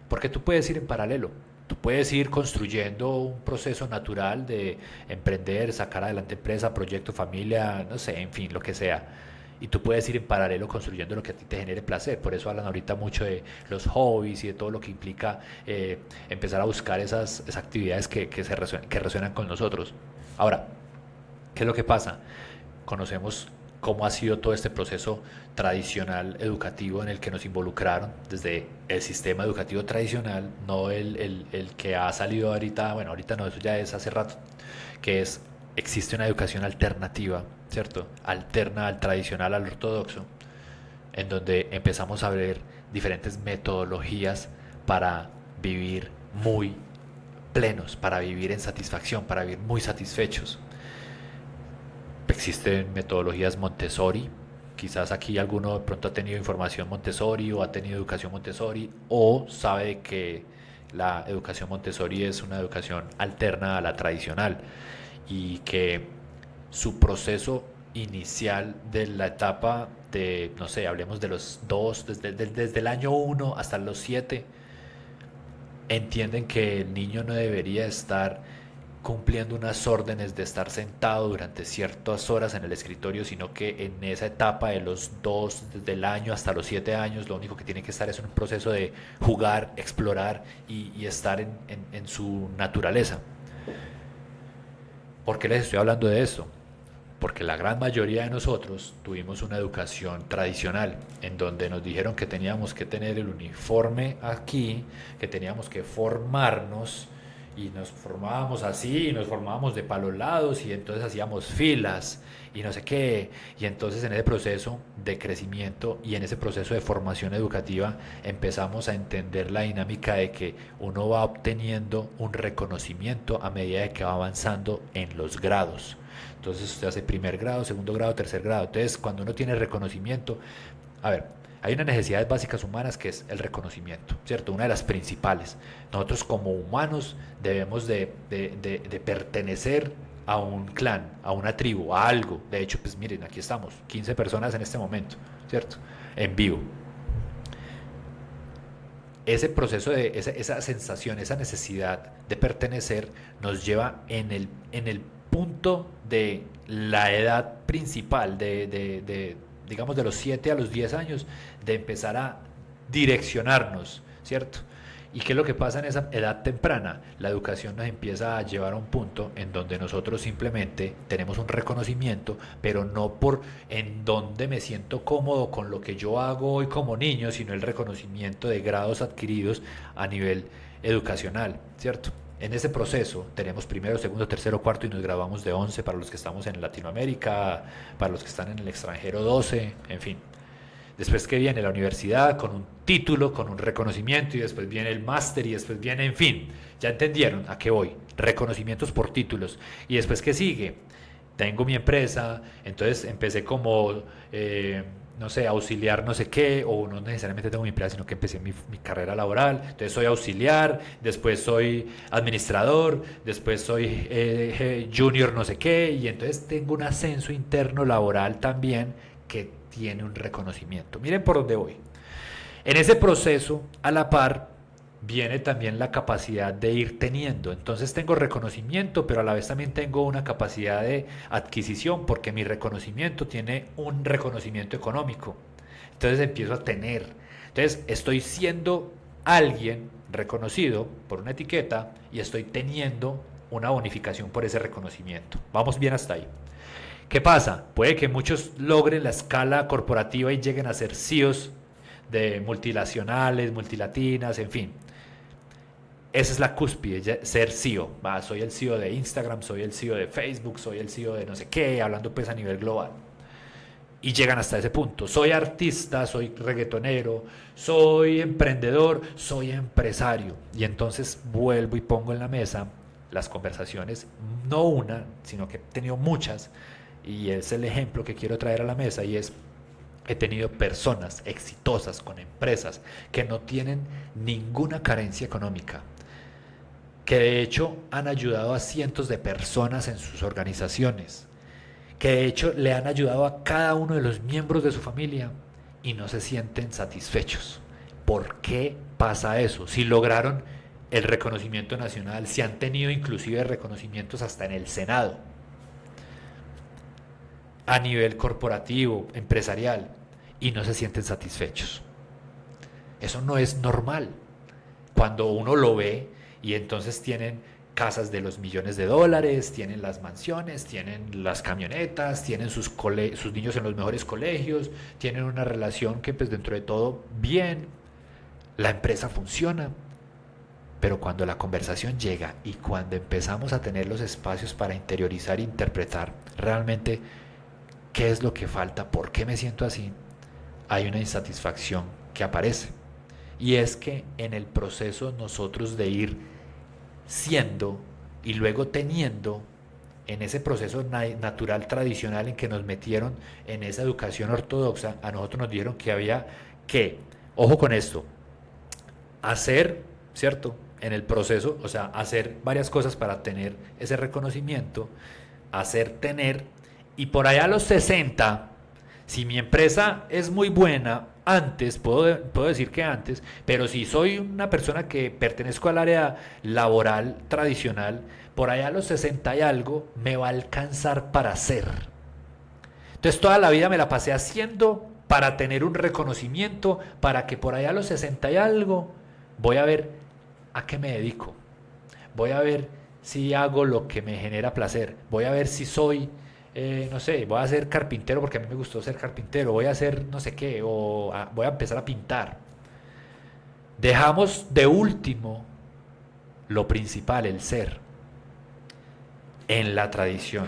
Porque tú puedes ir en paralelo, tú puedes ir construyendo un proceso natural de emprender, sacar adelante empresa, proyecto, familia, no sé, en fin, lo que sea. Y tú puedes ir en paralelo construyendo lo que a ti te genere placer. Por eso hablan ahorita mucho de los hobbies y de todo lo que implica empezar a buscar esas actividades que resuenan con nosotros. Ahora, ¿qué es lo que pasa? Conocemos cómo ha sido todo este proceso tradicional educativo en el que nos involucraron desde el sistema educativo tradicional, no el que ha salido ahorita, bueno, ahorita no, eso ya es hace rato, que es, existe una educación alternativa, ¿cierto? Alterna al tradicional, al ortodoxo, en donde empezamos a ver diferentes metodologías para vivir muy plenos, para vivir en satisfacción, para vivir muy satisfechos. Existen metodologías Montessori. Quizás aquí alguno de pronto ha tenido información Montessori o ha tenido educación Montessori o sabe que la educación Montessori es una educación alterna a la tradicional y que su proceso inicial de la etapa de, no sé, hablemos de los dos, desde el año uno hasta los 7, entienden que el niño no debería estar cumpliendo unas órdenes de estar sentado durante ciertas horas en el escritorio, sino que en esa etapa de los 2, desde el año hasta los 7 años, lo único que tiene que estar es en un proceso de jugar, explorar y estar en su naturaleza. ¿Por qué les estoy hablando de esto? Porque la gran mayoría de nosotros tuvimos una educación tradicional, en donde nos dijeron que teníamos que tener el uniforme aquí, que teníamos que formarnos, y nos formábamos así, y nos formábamos de palos lados, y entonces hacíamos filas, y no sé qué, y entonces en ese proceso de crecimiento y en ese proceso de formación educativa empezamos a entender la dinámica de que uno va obteniendo un reconocimiento a medida de que va avanzando en los grados. Entonces usted hace primer grado, segundo grado, tercer grado. Entonces cuando uno tiene reconocimiento, a ver, hay unas necesidades básicas humanas que es el reconocimiento, ¿cierto? Una de las principales. Nosotros como humanos debemos de pertenecer a un clan, a una tribu, a algo. De hecho, pues miren, aquí estamos, 15 personas en este momento, ¿cierto? En vivo. ese proceso esa sensación, esa necesidad de pertenecer nos lleva en el punto de la edad principal, digamos de los 7 a los 10 años, de empezar a direccionarnos, ¿cierto? ¿Y qué es lo que pasa en esa edad temprana? La educación nos empieza a llevar a un punto en donde nosotros simplemente tenemos un reconocimiento, pero no por en donde me siento cómodo con lo que yo hago hoy como niño, sino el reconocimiento de grados adquiridos a nivel educacional, ¿cierto? En ese proceso tenemos primero, segundo, tercero, cuarto y nos graduamos de 11 para los que estamos en Latinoamérica, para los que están en el extranjero 12, en fin. Después que viene la universidad con un título, con un reconocimiento y después viene el máster y después viene, en fin, ya entendieron a qué voy, reconocimientos por títulos. Y después que sigue, tengo mi empresa, entonces empecé como, no sé, auxiliar no sé qué, o no necesariamente tengo mi empresa, sino que empecé mi carrera laboral, entonces soy auxiliar, después soy administrador, después soy junior no sé qué, y entonces tengo un ascenso interno laboral también que tiene un reconocimiento. Miren por dónde voy. En ese proceso, a la par, viene también la capacidad de ir teniendo. Entonces tengo reconocimiento, pero a la vez también tengo una capacidad de adquisición, porque mi reconocimiento tiene un reconocimiento económico. Entonces empiezo a tener. Entonces estoy siendo alguien reconocido por una etiqueta y estoy teniendo una bonificación por ese reconocimiento. Vamos bien hasta ahí. ¿Qué pasa? Puede que muchos logren la escala corporativa y lleguen a ser CEOs de multinacionales, multilatinas, en fin. Esa es la cúspide, ser CEO. Soy el CEO de Instagram, soy el CEO de Facebook, soy el CEO de no sé qué, hablando pues a nivel global. Y llegan hasta ese punto. Soy artista, soy reggaetonero, soy emprendedor, soy empresario. Y entonces vuelvo y pongo en la mesa las conversaciones, no una, sino que he tenido muchas, y es el ejemplo que quiero traer a la mesa, y es, he tenido personas exitosas con empresas que no tienen ninguna carencia económica, que de hecho han ayudado a cientos de personas en sus organizaciones, que de hecho le han ayudado a cada uno de los miembros de su familia y no se sienten satisfechos. ¿Por qué pasa eso? Si lograron el reconocimiento nacional, si han tenido inclusive reconocimientos hasta en el Senado, a nivel corporativo, empresarial, y no se sienten satisfechos. Eso no es normal. Cuando uno lo ve y entonces tienen casas de los millones de dólares, tienen las mansiones, tienen las camionetas, tienen sus niños en los mejores colegios, tienen una relación que pues dentro de todo bien, la empresa funciona, pero cuando la conversación llega y cuando empezamos a tener los espacios para interiorizar e interpretar realmente qué es lo que falta, por qué me siento así, hay una insatisfacción que aparece. Y es que en el proceso nosotros de ir siendo y luego teniendo, en ese proceso natural tradicional en que nos metieron en esa educación ortodoxa, a nosotros nos dijeron que había que, ojo con esto, hacer, ¿cierto? En el proceso, o sea, hacer varias cosas para tener ese reconocimiento, hacer, tener, y por allá a los 60, si mi empresa es muy buena, antes, puedo decir que antes, pero si soy una persona que pertenezco al área laboral tradicional, por allá a los 60 y algo, me va a alcanzar para hacer. Entonces toda la vida me la pasé haciendo para tener un reconocimiento, para que por allá a los 60 y algo, voy a ver a qué me dedico. Voy a ver si hago lo que me genera placer. Voy a ver si soy... no sé, voy a ser carpintero porque a mí me gustó ser carpintero, voy a hacer no sé qué, o voy a empezar a pintar. Dejamos de último lo principal, el ser, en la tradición,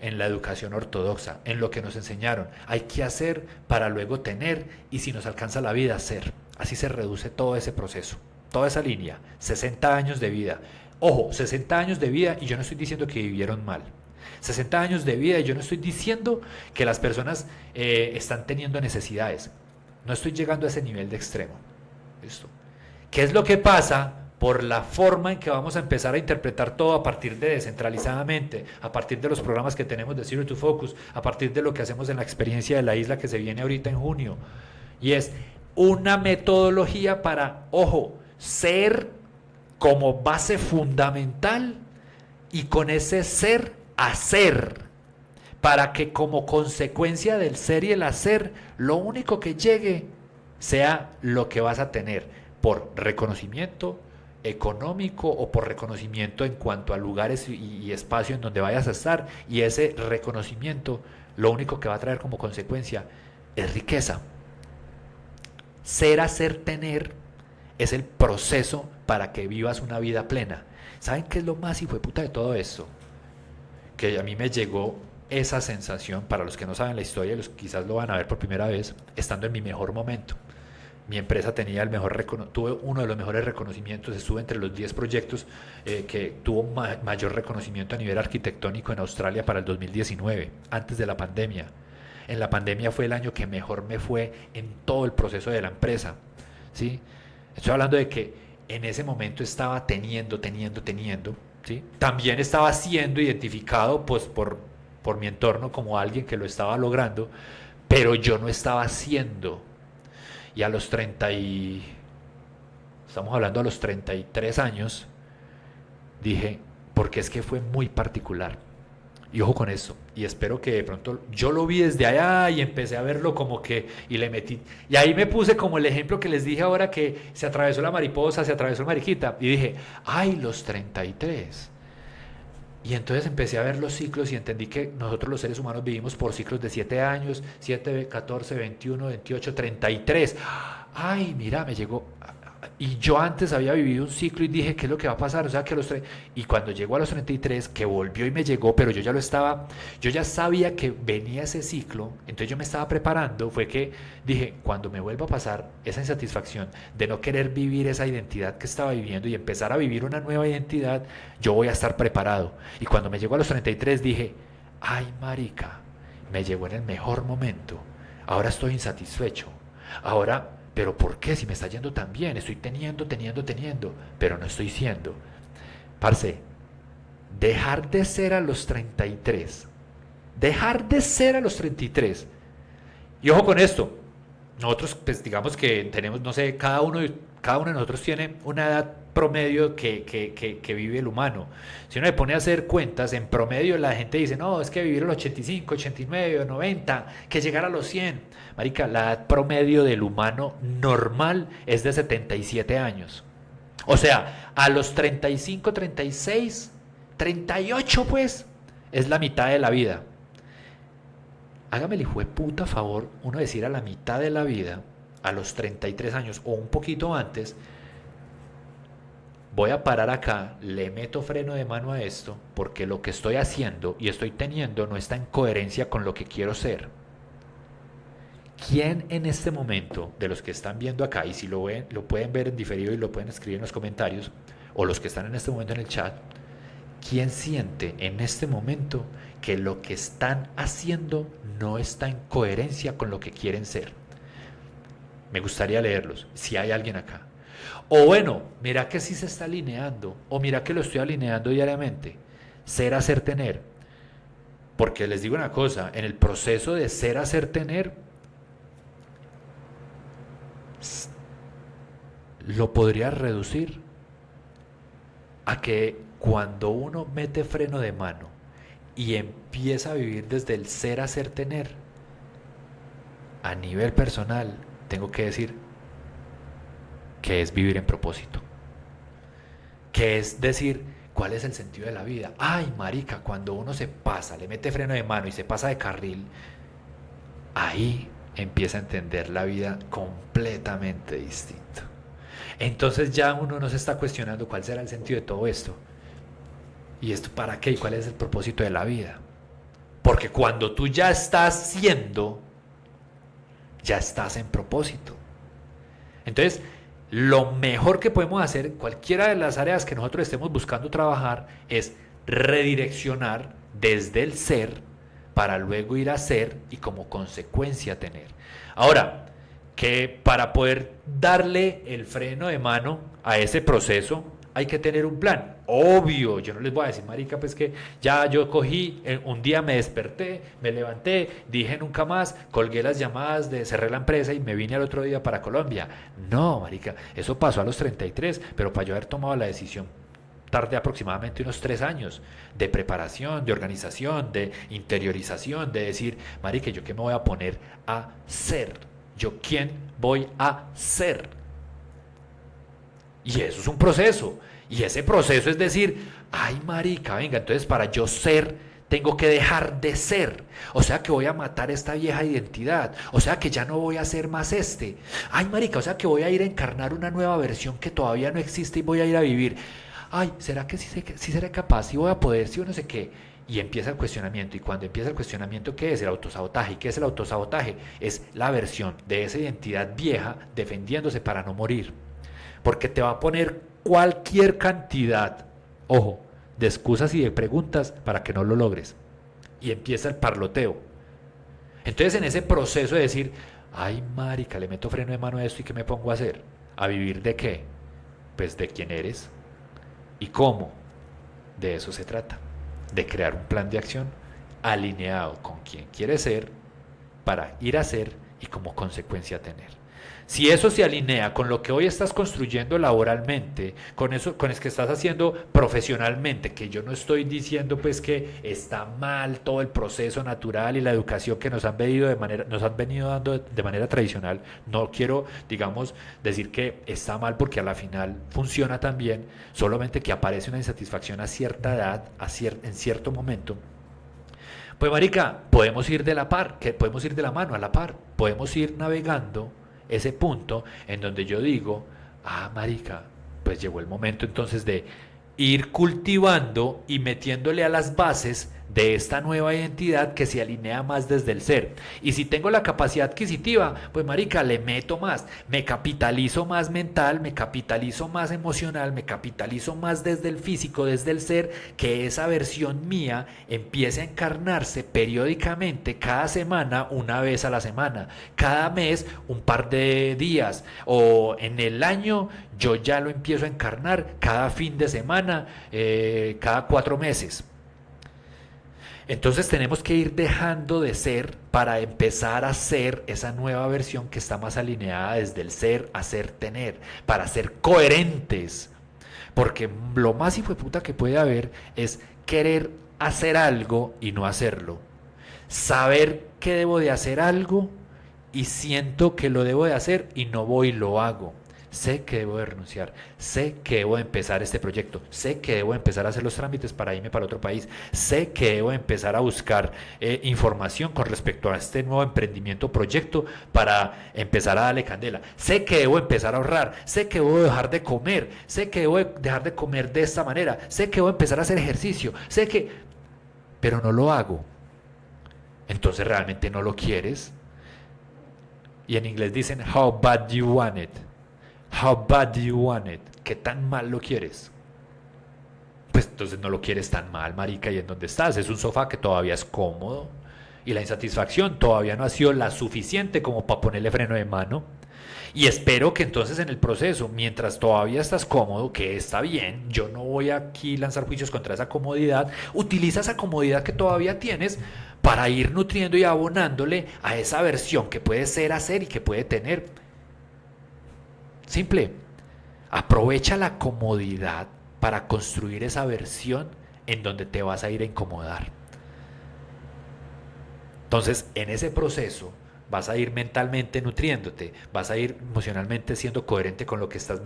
en la educación ortodoxa, en lo que nos enseñaron. Hay que hacer para luego tener, y si nos alcanza la vida, hacer. Así se reduce todo ese proceso, toda esa línea, 60 años de vida. Ojo, 60 años de vida, y yo no estoy diciendo que vivieron mal. 60 años de vida y yo no estoy diciendo que las personas están teniendo necesidades. No estoy llegando a ese nivel de extremo. ¿Listo? ¿Qué es lo que pasa? Por la forma en que vamos a empezar a interpretar todo a partir de descentralizadamente, a partir de los programas que tenemos de Zero to Focus, a partir de lo que hacemos en la experiencia de la isla que se viene ahorita en junio. Y es una metodología para, ojo, ser como base fundamental y con ese ser hacer, para que como consecuencia del ser y el hacer, lo único que llegue sea lo que vas a tener por reconocimiento económico o por reconocimiento en cuanto a lugares y espacio en donde vayas a estar, y ese reconocimiento lo único que va a traer como consecuencia es riqueza. Ser, hacer, tener es el proceso para que vivas una vida plena. ¿Saben qué es lo más hijueputa de todo esto? Que a mí me llegó esa sensación, para los que no saben la historia, los quizás lo van a ver por primera vez, estando en mi mejor momento. Mi empresa tenía tuve uno de los mejores reconocimientos, estuve entre los 10 proyectos que tuvo mayor reconocimiento a nivel arquitectónico en Australia para el 2019, antes de la pandemia. En la pandemia fue el año que mejor me fue en todo el proceso de la empresa, ¿sí? Estoy hablando de que en ese momento estaba teniendo, ¿sí? También estaba siendo identificado pues, por mi entorno como alguien que lo estaba logrando, pero yo no estaba haciendo. Y a los estamos hablando a los 33 años, dije, porque es que fue muy particular. Y ojo con eso, y espero que de pronto, yo lo vi desde allá y empecé a verlo como que, y le metí, y ahí me puse como el ejemplo que les dije ahora, que se atravesó la mariposa, se atravesó el mariquita, y dije, ay, los 33. Y entonces empecé a ver los ciclos y entendí que nosotros los seres humanos vivimos por ciclos de 7 años, 7, 14, 21, 28, 33. Ay, mira, me llegó. Y yo antes había vivido un ciclo y dije, ¿qué es lo que va a pasar? O sea, que y cuando llegó a los 33, que volvió y me llegó, pero yo ya sabía que venía ese ciclo, entonces yo me estaba preparando, fue que dije, cuando me vuelva a pasar esa insatisfacción de no querer vivir esa identidad que estaba viviendo y empezar a vivir una nueva identidad, yo voy a estar preparado. Y cuando me llegó a los 33 dije, ay marica, me llegó en el mejor momento, ahora estoy insatisfecho, ahora... Pero ¿por qué? Si me está yendo tan bien, estoy teniendo, pero no estoy siendo. Parce, dejar de ser a los 33. Dejar de ser a los 33. Y ojo con esto. Nosotros, pues digamos que tenemos, no sé, cada uno de nosotros tiene una edad promedio que vive el humano. Si uno le pone a hacer cuentas, en promedio la gente dice, no, es que vivir a los 85, 89, 90, que llegar a los 100. Marica, la edad promedio del humano normal es de 77 años. O sea, a los 35, 36, 38 pues, es la mitad de la vida. Hágame el hijo de puta favor, uno decir a la mitad de la vida, a los 33 años o un poquito antes, voy a parar acá, le meto freno de mano a esto, porque lo que estoy haciendo y estoy teniendo no está en coherencia con lo que quiero ser. ¿Quién en este momento, de los que están viendo acá, y si lo ven, lo pueden ver en diferido y lo pueden escribir en los comentarios, o los que están en este momento en el chat, quién siente en este momento que lo que están haciendo no está en coherencia con lo que quieren ser? Me gustaría leerlos, si hay alguien acá. O bueno, mira que sí se está alineando, o mira que lo estoy alineando diariamente. Ser, hacer, tener. Porque les digo una cosa, en el proceso de ser, hacer, tener, lo podría reducir a que cuando uno mete freno de mano y empieza a vivir desde el ser, hacer, tener, a nivel personal, tengo que decir que es vivir en propósito, que es decir, ¿cuál es el sentido de la vida? Ay, marica, cuando uno se pasa, le mete freno de mano y se pasa de carril, ahí empieza a entender la vida completamente distinto. Entonces ya uno no se está cuestionando cuál será el sentido de todo esto. ¿Y esto para qué? ¿Y cuál es el propósito de la vida? Porque cuando tú ya estás siendo, ya estás en propósito. Entonces, lo mejor que podemos hacer, cualquiera de las áreas que nosotros estemos buscando trabajar, es redireccionar desde el ser para luego ir a ser y como consecuencia tener. Ahora, que para poder darle el freno de mano a ese proceso hay que tener un plan. Obvio, yo no les voy a decir, marica, pues que ya yo cogí, un día me desperté, me levanté, dije nunca más, colgué las llamadas, cerré la empresa y me vine al otro día para Colombia. No, marica, eso pasó a los 33, pero para yo haber tomado la decisión tardé aproximadamente unos 3 años de preparación, de organización, de interiorización, de decir, marica, ¿yo qué me voy a poner a ser? ¿Yo quién voy a ser? Y eso es un proceso. Y ese proceso es decir, ay marica, venga, entonces para yo ser, tengo que dejar de ser. O sea que voy a matar esta vieja identidad. O sea que ya no voy a ser más este. Ay marica, o sea que voy a ir a encarnar una nueva versión que todavía no existe y voy a ir a vivir. Ay, ¿será que sí seré capaz? ¿Sí voy a poder? ¿Sí o no sé qué? Y empieza el cuestionamiento. Y cuando empieza el cuestionamiento, ¿qué es el autosabotaje? ¿Y qué es el autosabotaje? Es la versión de esa identidad vieja defendiéndose para no morir. Porque te va a poner cualquier cantidad, ojo, de excusas y de preguntas para que no lo logres. Y empieza el parloteo. Entonces en ese proceso de decir, ay marica, le meto freno de mano a esto y ¿qué me pongo a hacer? ¿A vivir de qué? Pues de quién eres y cómo. De eso se trata. De crear un plan de acción alineado con quien quieres ser para ir a ser y como consecuencia tener. Si eso se alinea con lo que hoy estás construyendo laboralmente, con eso, con el que estás haciendo profesionalmente, que yo no estoy diciendo pues que está mal todo el proceso natural y la educación que nos han venido dando de manera tradicional, no quiero, digamos, decir que está mal porque a la final funciona también, solamente que aparece una insatisfacción a cierta edad, en cierto momento. Pues marica, podemos ir de la par, que podemos ir de la mano a la par, podemos ir navegando ese punto en donde yo digo, ah, marica, pues llegó el momento entonces de ir cultivando y metiéndole a las bases de esta nueva identidad que se alinea más desde el ser. Y si tengo la capacidad adquisitiva, pues marica, le meto más, me capitalizo más mental, me capitalizo más emocional, me capitalizo más desde el físico, desde el ser, que esa versión mía empiece a encarnarse periódicamente, cada semana, una vez a la semana, cada mes, un par de días, o en el año yo ya lo empiezo a encarnar cada fin de semana, cada 4 meses. Entonces tenemos que ir dejando de ser para empezar a ser esa nueva versión que está más alineada desde el ser a ser tener, para ser coherentes. Porque lo más hijueputa que puede haber es querer hacer algo y no hacerlo. Saber que debo de hacer algo y siento que lo debo de hacer y no voy y lo hago. Sé que debo de renunciar, sé que debo de empezar este proyecto, sé que debo de empezar a hacer los trámites para irme para otro país, sé que debo de empezar a buscar información con respecto a este nuevo emprendimiento proyecto para empezar a darle candela, sé que debo empezar a ahorrar, sé que debo dejar de comer, sé que debo dejar de comer de esta manera, sé que debo empezar a hacer ejercicio, sé que... pero no lo hago. Entonces realmente no lo quieres. Y en inglés dicen, how bad do you want it? How bad do you want it? ¿Qué tan mal lo quieres? Pues entonces no lo quieres tan mal, marica, y en donde estás es un sofá que todavía es cómodo y la insatisfacción todavía no ha sido la suficiente como para ponerle freno de mano. Y espero que entonces en el proceso, mientras todavía estás cómodo, que está bien, yo no voy aquí a lanzar juicios contra esa comodidad, utiliza esa comodidad que todavía tienes para ir nutriendo y abonándole a esa versión que puede ser, hacer y que puede tener. Simple. Aprovecha la comodidad para construir esa versión en donde te vas a ir a incomodar. Entonces, en ese proceso vas a ir mentalmente nutriéndote, vas a ir emocionalmente siendo coherente con lo que estás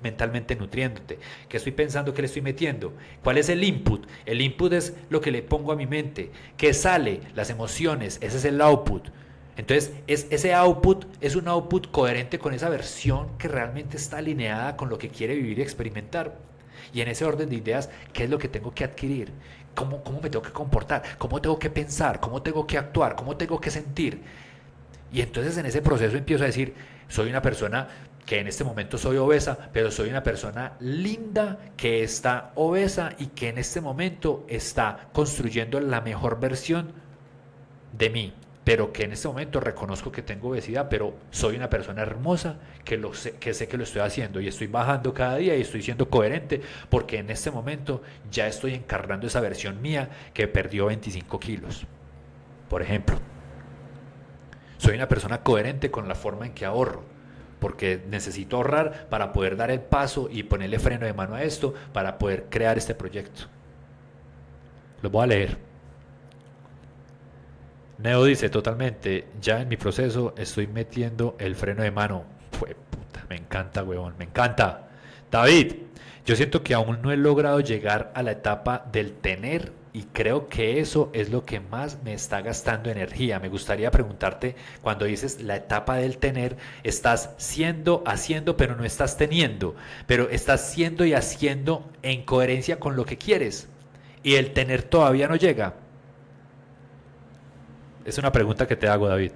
mentalmente nutriéndote. ¿Qué estoy pensando? ¿Qué le estoy metiendo? ¿Cuál es el input? El input es lo que le pongo a mi mente. ¿Qué sale? Las emociones. Ese es el output. Entonces, ese output es un output coherente con esa versión que realmente está alineada con lo que quiere vivir y experimentar. Y en ese orden de ideas, ¿qué es lo que tengo que adquirir? ¿Cómo me tengo que comportar? ¿Cómo tengo que pensar? ¿Cómo tengo que actuar? ¿Cómo tengo que sentir? Y entonces en ese proceso empiezo a decir, soy una persona que en este momento soy obesa, pero soy una persona linda que está obesa y que en este momento está construyendo la mejor versión de mí. pero que en este momento reconozco que tengo obesidad, pero soy una persona hermosa que sé que lo estoy haciendo y estoy bajando cada día y estoy siendo coherente porque en este momento ya estoy encarnando esa versión mía que perdió 25 kilos, por ejemplo. Soy una persona coherente con la forma en que ahorro, porque necesito ahorrar para poder dar el paso y ponerle freno de mano a esto, para poder crear este proyecto. Lo voy a leer. Neo dice totalmente, ya en mi proceso estoy metiendo el freno de mano. Fue puta, me encanta, huevón, me encanta. David, yo siento que aún no he logrado llegar a la etapa del tener y creo que eso es lo que más me está gastando energía. Me gustaría preguntarte, cuando dices la etapa del tener, estás siendo, haciendo, pero no estás teniendo, pero estás siendo y haciendo en coherencia con lo que quieres y el tener todavía no llega. Es una pregunta que te hago, David.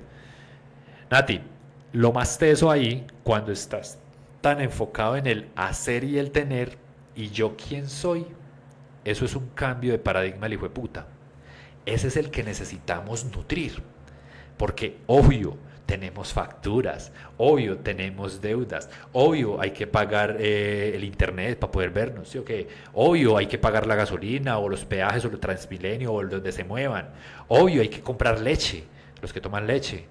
Nati, lo más teso ahí, cuando estás tan enfocado en el hacer y el tener, y yo quién soy, eso es un cambio de paradigma, el hijo de puta. Ese es el que necesitamos nutrir. Porque, obvio, tenemos facturas, obvio, tenemos deudas, obvio, hay que pagar el internet para poder vernos, ¿sí o qué? Obvio, hay que pagar la gasolina o los peajes o el Transmilenio o donde se muevan. Obvio, hay que comprar leche, los que toman leche.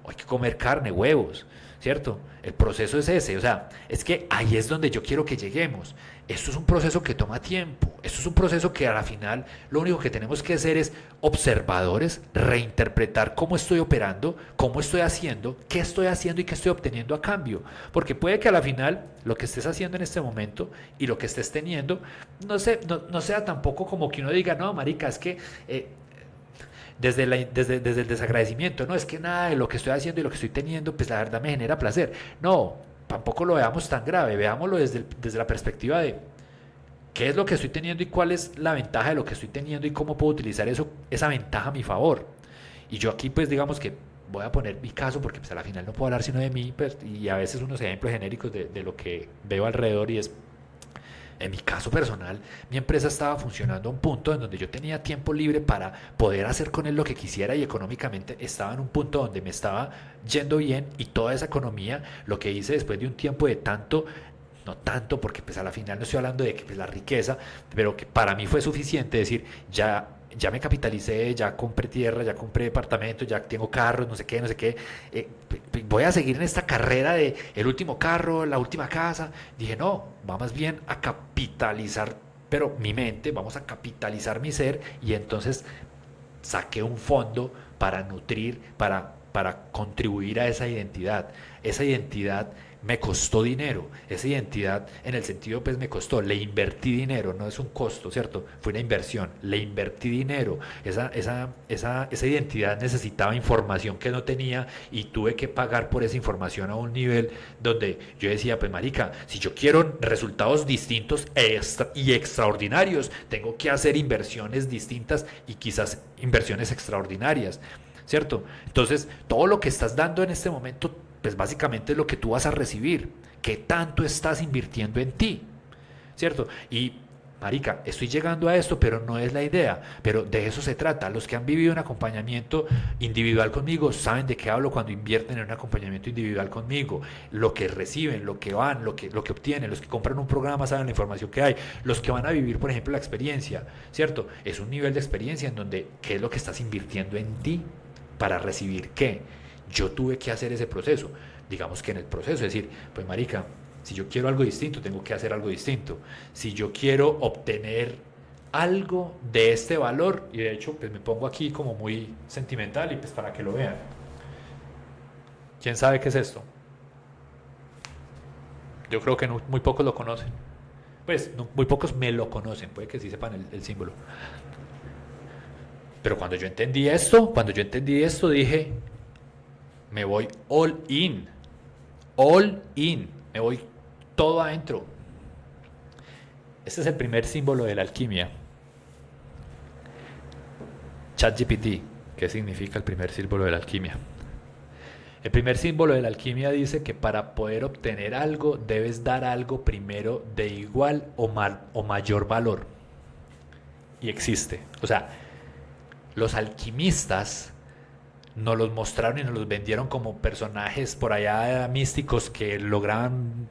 O hay que comer carne, huevos, ¿cierto? El proceso es ese, o sea, es que ahí es donde yo quiero que lleguemos. Esto es un proceso que toma tiempo, esto es un proceso que a la final lo único que tenemos que hacer es observadores, reinterpretar cómo estoy operando, cómo estoy haciendo y qué estoy obteniendo a cambio. Porque puede que a la final lo que estés haciendo en este momento y lo que estés teniendo no sea tampoco como que uno diga, no, marica, es que desde el desagradecimiento, no, es que nada de lo que estoy haciendo y lo que estoy teniendo, pues la verdad me genera placer. No, tampoco lo veamos tan grave, veámoslo desde la perspectiva de qué es lo que estoy teniendo y cuál es la ventaja de lo que estoy teniendo y cómo puedo utilizar esa ventaja a mi favor. Y yo aquí pues digamos que voy a poner mi caso porque pues a la final no puedo hablar sino de mí pues, y a veces unos ejemplos genéricos de lo que veo alrededor y es en mi caso personal, mi empresa estaba funcionando a un punto en donde yo tenía tiempo libre para poder hacer con él lo que quisiera y económicamente estaba en un punto donde me estaba yendo bien y toda esa economía, lo que hice después de un tiempo de tanto, no tanto porque pues a la final no estoy hablando de que pues, la riqueza, pero que para mí fue suficiente decir, ya me capitalicé, ya compré tierra, ya compré departamento, ya tengo carros, no sé qué, no sé qué. Voy a seguir en esta carrera de el último carro, la última casa. Dije, no, va más bien a capitalizar, pero mi mente, vamos a capitalizar mi ser y entonces saqué un fondo para nutrir, para contribuir a esa identidad. Esa identidad me costó dinero, esa identidad en el sentido pues me costó, le invertí dinero, no es un costo, ¿cierto? Fue una inversión, le invertí dinero, esa identidad necesitaba información que no tenía y tuve que pagar por esa información a un nivel donde yo decía, pues marica, si yo quiero resultados distintos y extraordinarios, tengo que hacer inversiones distintas y quizás inversiones extraordinarias, ¿cierto? Entonces, todo lo que estás dando en este momento pues básicamente es lo que tú vas a recibir. ¿Qué tanto estás invirtiendo en ti? ¿Cierto? Y, marica, estoy llegando a esto, pero no es la idea. Pero de eso se trata. Los que han vivido un acompañamiento individual conmigo saben de qué hablo cuando invierten en un acompañamiento individual conmigo. Lo que reciben, lo que van, lo que obtienen. Los que compran un programa saben la información que hay. Los que van a vivir, por ejemplo, la experiencia. ¿Cierto? Es un nivel de experiencia en donde, ¿qué es lo que estás invirtiendo en ti para recibir qué? Yo tuve que hacer ese proceso, digamos que en el proceso, es decir, pues marica, si yo quiero algo distinto, tengo que hacer algo distinto. Si yo quiero obtener algo de este valor, y de hecho pues me pongo aquí como muy sentimental y pues para que lo vean. ¿Quién sabe qué es esto? Yo creo que no, muy pocos lo conocen. Pues no, muy pocos me lo conocen, puede que sí sepan el símbolo. Pero cuando yo entendí esto, dije, me voy all in, me voy todo adentro. Este es el primer símbolo de la alquimia. ChatGPT, ¿qué significa el primer símbolo de la alquimia? El primer símbolo de la alquimia dice que para poder obtener algo debes dar algo primero de igual o mayor valor. Y existe. O sea, los alquimistas nos los mostraron y nos los vendieron como personajes por allá místicos que lograban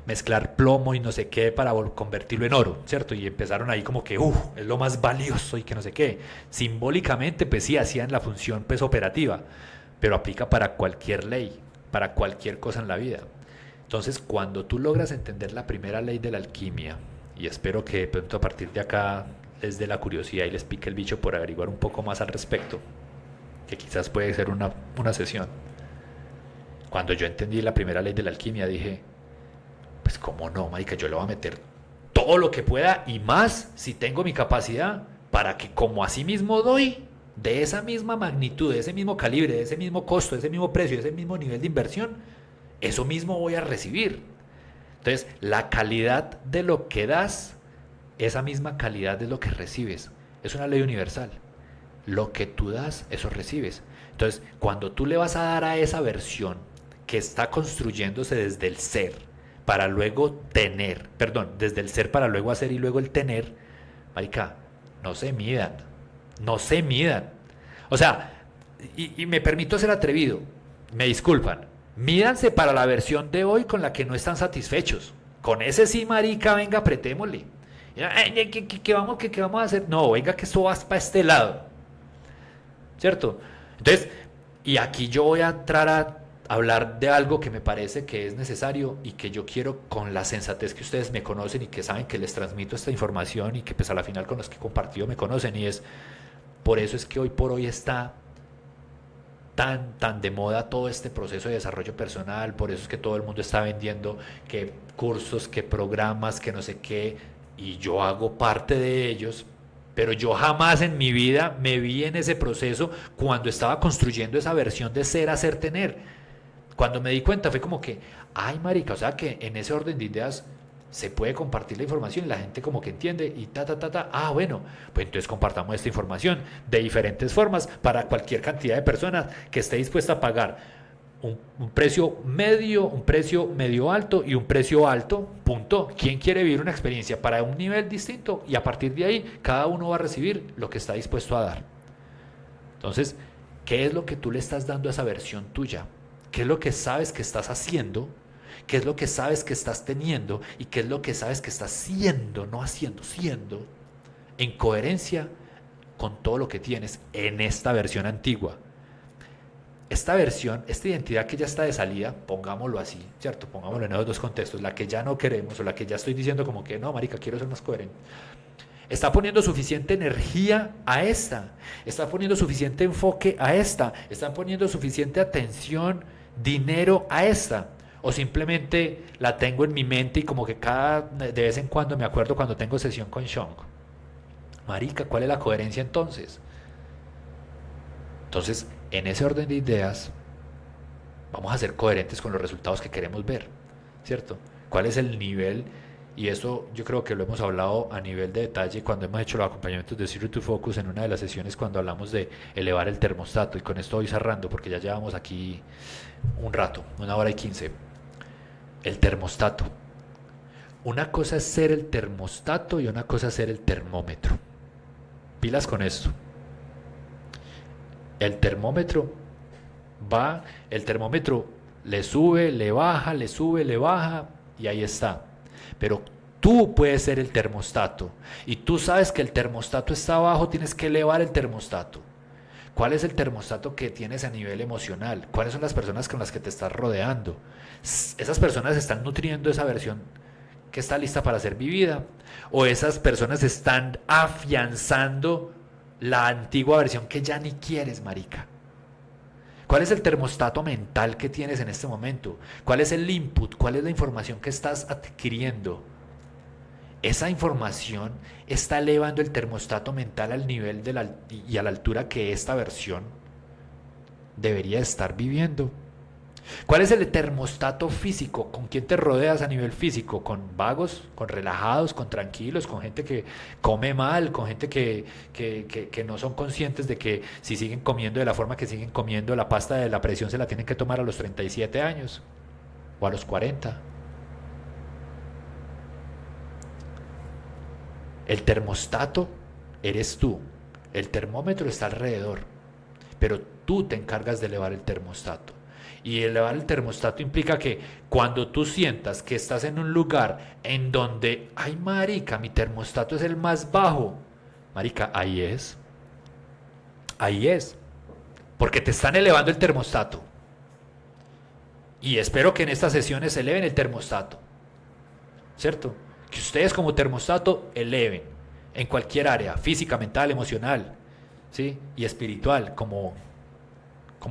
mezclar plomo y no sé qué para convertirlo en oro, ¿cierto? Y empezaron ahí como que, es lo más valioso y que no sé qué. Simbólicamente, pues sí, hacían la función pues operativa, pero aplica para cualquier ley, para cualquier cosa en la vida. Entonces, cuando tú logras entender la primera ley de la alquimia, y espero que de pronto a partir de acá les dé la curiosidad y les pique el bicho por averiguar un poco más al respecto, que quizás puede ser una sesión. Cuando yo entendí la primera ley de la alquimia, dije, pues cómo no, marica, yo le voy a meter todo lo que pueda y más si tengo mi capacidad para que como así mismo doy, de esa misma magnitud, de ese mismo calibre, de ese mismo costo, de ese mismo precio, de ese mismo nivel de inversión, eso mismo voy a recibir. Entonces, la calidad de lo que das, esa misma calidad de lo que recibes. Es una ley universal. Lo que tú das, eso recibes. Entonces, cuando tú le vas a dar a esa versión que está construyéndose desde el ser, para luego tener, perdón, desde el ser para luego hacer y luego el tener, marica, no se midan, no se midan. O sea, y me permito ser atrevido, me disculpan, mídanse para la versión de hoy con la que no están satisfechos. Con ese sí, marica, venga, apretémosle. ¿Qué vamos a hacer? No, venga, que esto va para este lado. ¿Cierto? Entonces, y aquí yo voy a entrar a hablar de algo que me parece que es necesario y que yo quiero, con la sensatez que ustedes me conocen y que saben que les transmito esta información y que pues a la final con los que he compartido me conocen, y es, por eso es que hoy por hoy está tan de moda todo este proceso de desarrollo personal, por eso es que todo el mundo está vendiendo que cursos, que programas, que no sé qué, y yo hago parte de ellos, pero yo jamás en mi vida me vi en ese proceso cuando estaba construyendo esa versión de ser, hacer, tener. Cuando me di cuenta fue como que, ay marica, o sea que en ese orden de ideas se puede compartir la información y la gente como que entiende y bueno, pues entonces compartamos esta información de diferentes formas para cualquier cantidad de personas que esté dispuesta a pagar un precio medio alto y un precio alto, punto. ¿Quién quiere vivir una experiencia para un nivel distinto? Y a partir de ahí cada uno va a recibir lo que está dispuesto a dar. Entonces, ¿qué es lo que tú le estás dando a esa versión tuya? ¿Qué es lo que sabes que estás haciendo? ¿Qué es lo que sabes que estás teniendo? ¿Y qué es lo que sabes que estás siendo, no haciendo, siendo, en coherencia con todo lo que tienes en esta versión antigua? Esta versión, esta identidad que ya está de salida, pongámoslo así, ¿cierto? Pongámoslo en esos dos contextos, la que ya no queremos o la que ya estoy diciendo como que no, marica, quiero ser más coherente. Está poniendo suficiente energía a esta, está poniendo suficiente enfoque a esta, están poniendo suficiente atención, dinero a esta, o simplemente la tengo en mi mente y como que de vez en cuando me acuerdo cuando tengo sesión con Shong. Marica, ¿cuál es la coherencia entonces? Entonces, en ese orden de ideas, vamos a ser coherentes con los resultados que queremos ver, ¿cierto? ¿Cuál es el nivel? Y eso yo creo que lo hemos hablado a nivel de detalle cuando hemos hecho los acompañamientos de Zero to Focus en una de las sesiones cuando hablamos de elevar el termostato. Y con esto voy cerrando porque ya llevamos aquí un rato, 1 hora y 15. El termostato. Una cosa es ser el termostato y una cosa es ser el termómetro. Pilas con esto. El termómetro el termómetro le sube, le baja, le sube, le baja y ahí está. Pero tú puedes ser el termostato y tú sabes que el termostato está abajo, tienes que elevar el termostato. ¿Cuál es el termostato que tienes a nivel emocional? ¿Cuáles son las personas con las que te estás rodeando? ¿Esas personas están nutriendo esa versión que está lista para ser vivida? ¿O esas personas están afianzando la antigua versión que ya ni quieres, marica? ¿Cuál es el termostato mental que tienes en este momento? ¿Cuál es el input? ¿Cuál es la información que estás adquiriendo? Esa información está elevando el termostato mental al nivel y a la altura que esta versión debería estar viviendo. ¿Cuál es el termostato físico? ¿Con quién te rodeas a nivel físico? ¿Con vagos? ¿Con relajados? ¿Con tranquilos? ¿Con gente que come mal? ¿Con gente que no son conscientes de que si siguen comiendo de la forma que siguen comiendo, la pasta de la presión se la tienen que tomar a los 37 años? ¿O a los 40? El termostato eres tú. El termómetro está alrededor, pero tú te encargas de elevar el termostato. Y elevar el termostato implica que cuando tú sientas que estás en un lugar en donde, ay marica, mi termostato es el más bajo, marica, ahí es. Ahí es. Porque te están elevando el termostato. Y espero que en estas sesiones eleven el termostato. ¿Cierto? Que ustedes como termostato eleven en cualquier área, física, mental, emocional, ¿sí? Y espiritual, como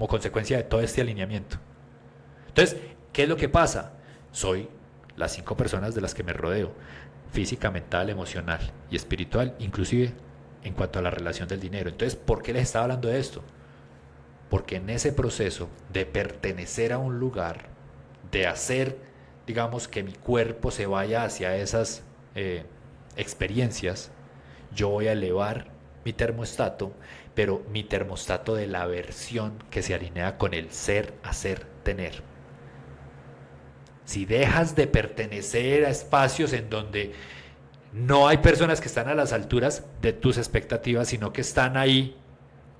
consecuencia de todo este alineamiento. Entonces, ¿qué es lo que pasa? Soy las 5 personas de las que me rodeo, física, mental, emocional y espiritual, inclusive en cuanto a la relación del dinero. Entonces, ¿por qué les estaba hablando de esto? Porque en ese proceso de pertenecer a un lugar, de hacer, digamos, que mi cuerpo se vaya hacia esas experiencias, yo voy a elevar mi termostato, pero mi termostato de la versión que se alinea con el ser, hacer, tener. Si dejas de pertenecer a espacios en donde no hay personas que están a las alturas de tus expectativas, sino que están ahí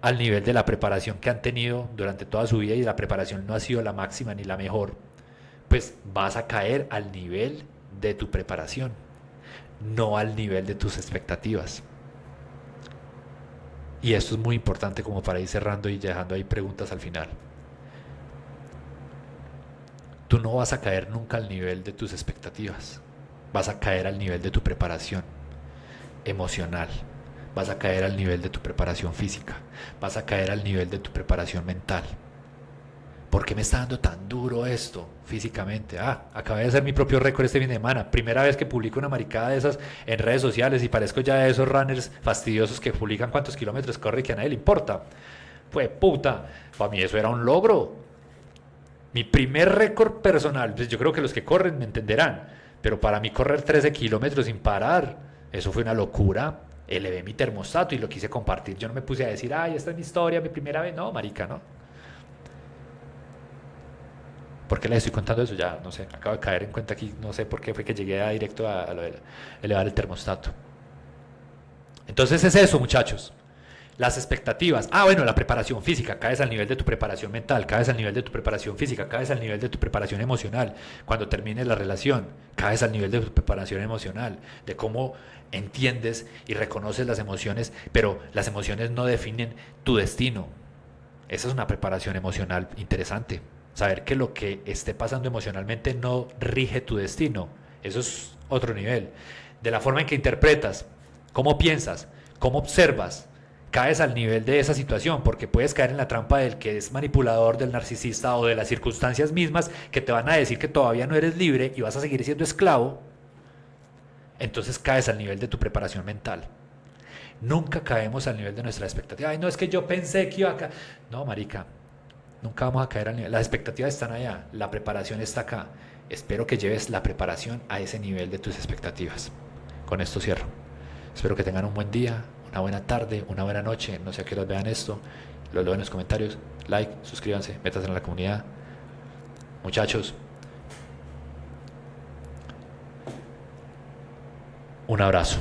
al nivel de la preparación que han tenido durante toda su vida y la preparación no ha sido la máxima ni la mejor, pues vas a caer al nivel de tu preparación, no al nivel de tus expectativas. Y esto es muy importante como para ir cerrando y dejando ahí preguntas al final. Tú no vas a caer nunca al nivel de tus expectativas, vas a caer al nivel de tu preparación emocional, vas a caer al nivel de tu preparación física, vas a caer al nivel de tu preparación mental. ¿Por qué me está dando tan duro esto físicamente? Acabé de hacer mi propio récord este fin de semana. Primera vez que publico una maricada de esas en redes sociales y parezco ya de esos runners fastidiosos que publican cuántos kilómetros corre y que a nadie le importa. Pues puta, para mí eso era un logro. Mi primer récord personal, pues yo creo que los que corren me entenderán, pero para mí correr 13 kilómetros sin parar, eso fue una locura. Elevé mi termostato y lo quise compartir. Yo no me puse a decir, ay, esta es mi historia, mi primera vez. No, marica, no. ¿Por qué les estoy contando eso? Ya, no sé, acabo de caer en cuenta aquí, no sé por qué fue que llegué directo a lo de elevar el termostato. Entonces es eso, muchachos. Las expectativas. Bueno, la preparación física. Caes al nivel de tu preparación mental, caes al nivel de tu preparación física, caes al nivel de tu preparación emocional. Cuando termine la relación, caes al nivel de tu preparación emocional, de cómo entiendes y reconoces las emociones, pero las emociones no definen tu destino. Esa es una preparación emocional interesante. Saber que lo que esté pasando emocionalmente no rige tu destino. Eso es otro nivel. De la forma en que interpretas, cómo piensas, cómo observas, caes al nivel de esa situación, porque puedes caer en la trampa del que es manipulador, del narcisista o de las circunstancias mismas que te van a decir que todavía no eres libre y vas a seguir siendo esclavo. Entonces caes al nivel de tu preparación mental. Nunca caemos al nivel de nuestra expectativa. Ay, no, es que yo pensé que iba a caer. No, marica. Nunca vamos a caer al nivel. Las expectativas están allá, la preparación está acá. Espero que lleves la preparación a ese nivel de tus expectativas. Con esto cierro. Espero que tengan un buen día, una buena tarde, una buena noche. No sé a qué horas vean esto. Lo leo en los comentarios. Like, suscríbanse, métanse en la comunidad. Muchachos, un abrazo.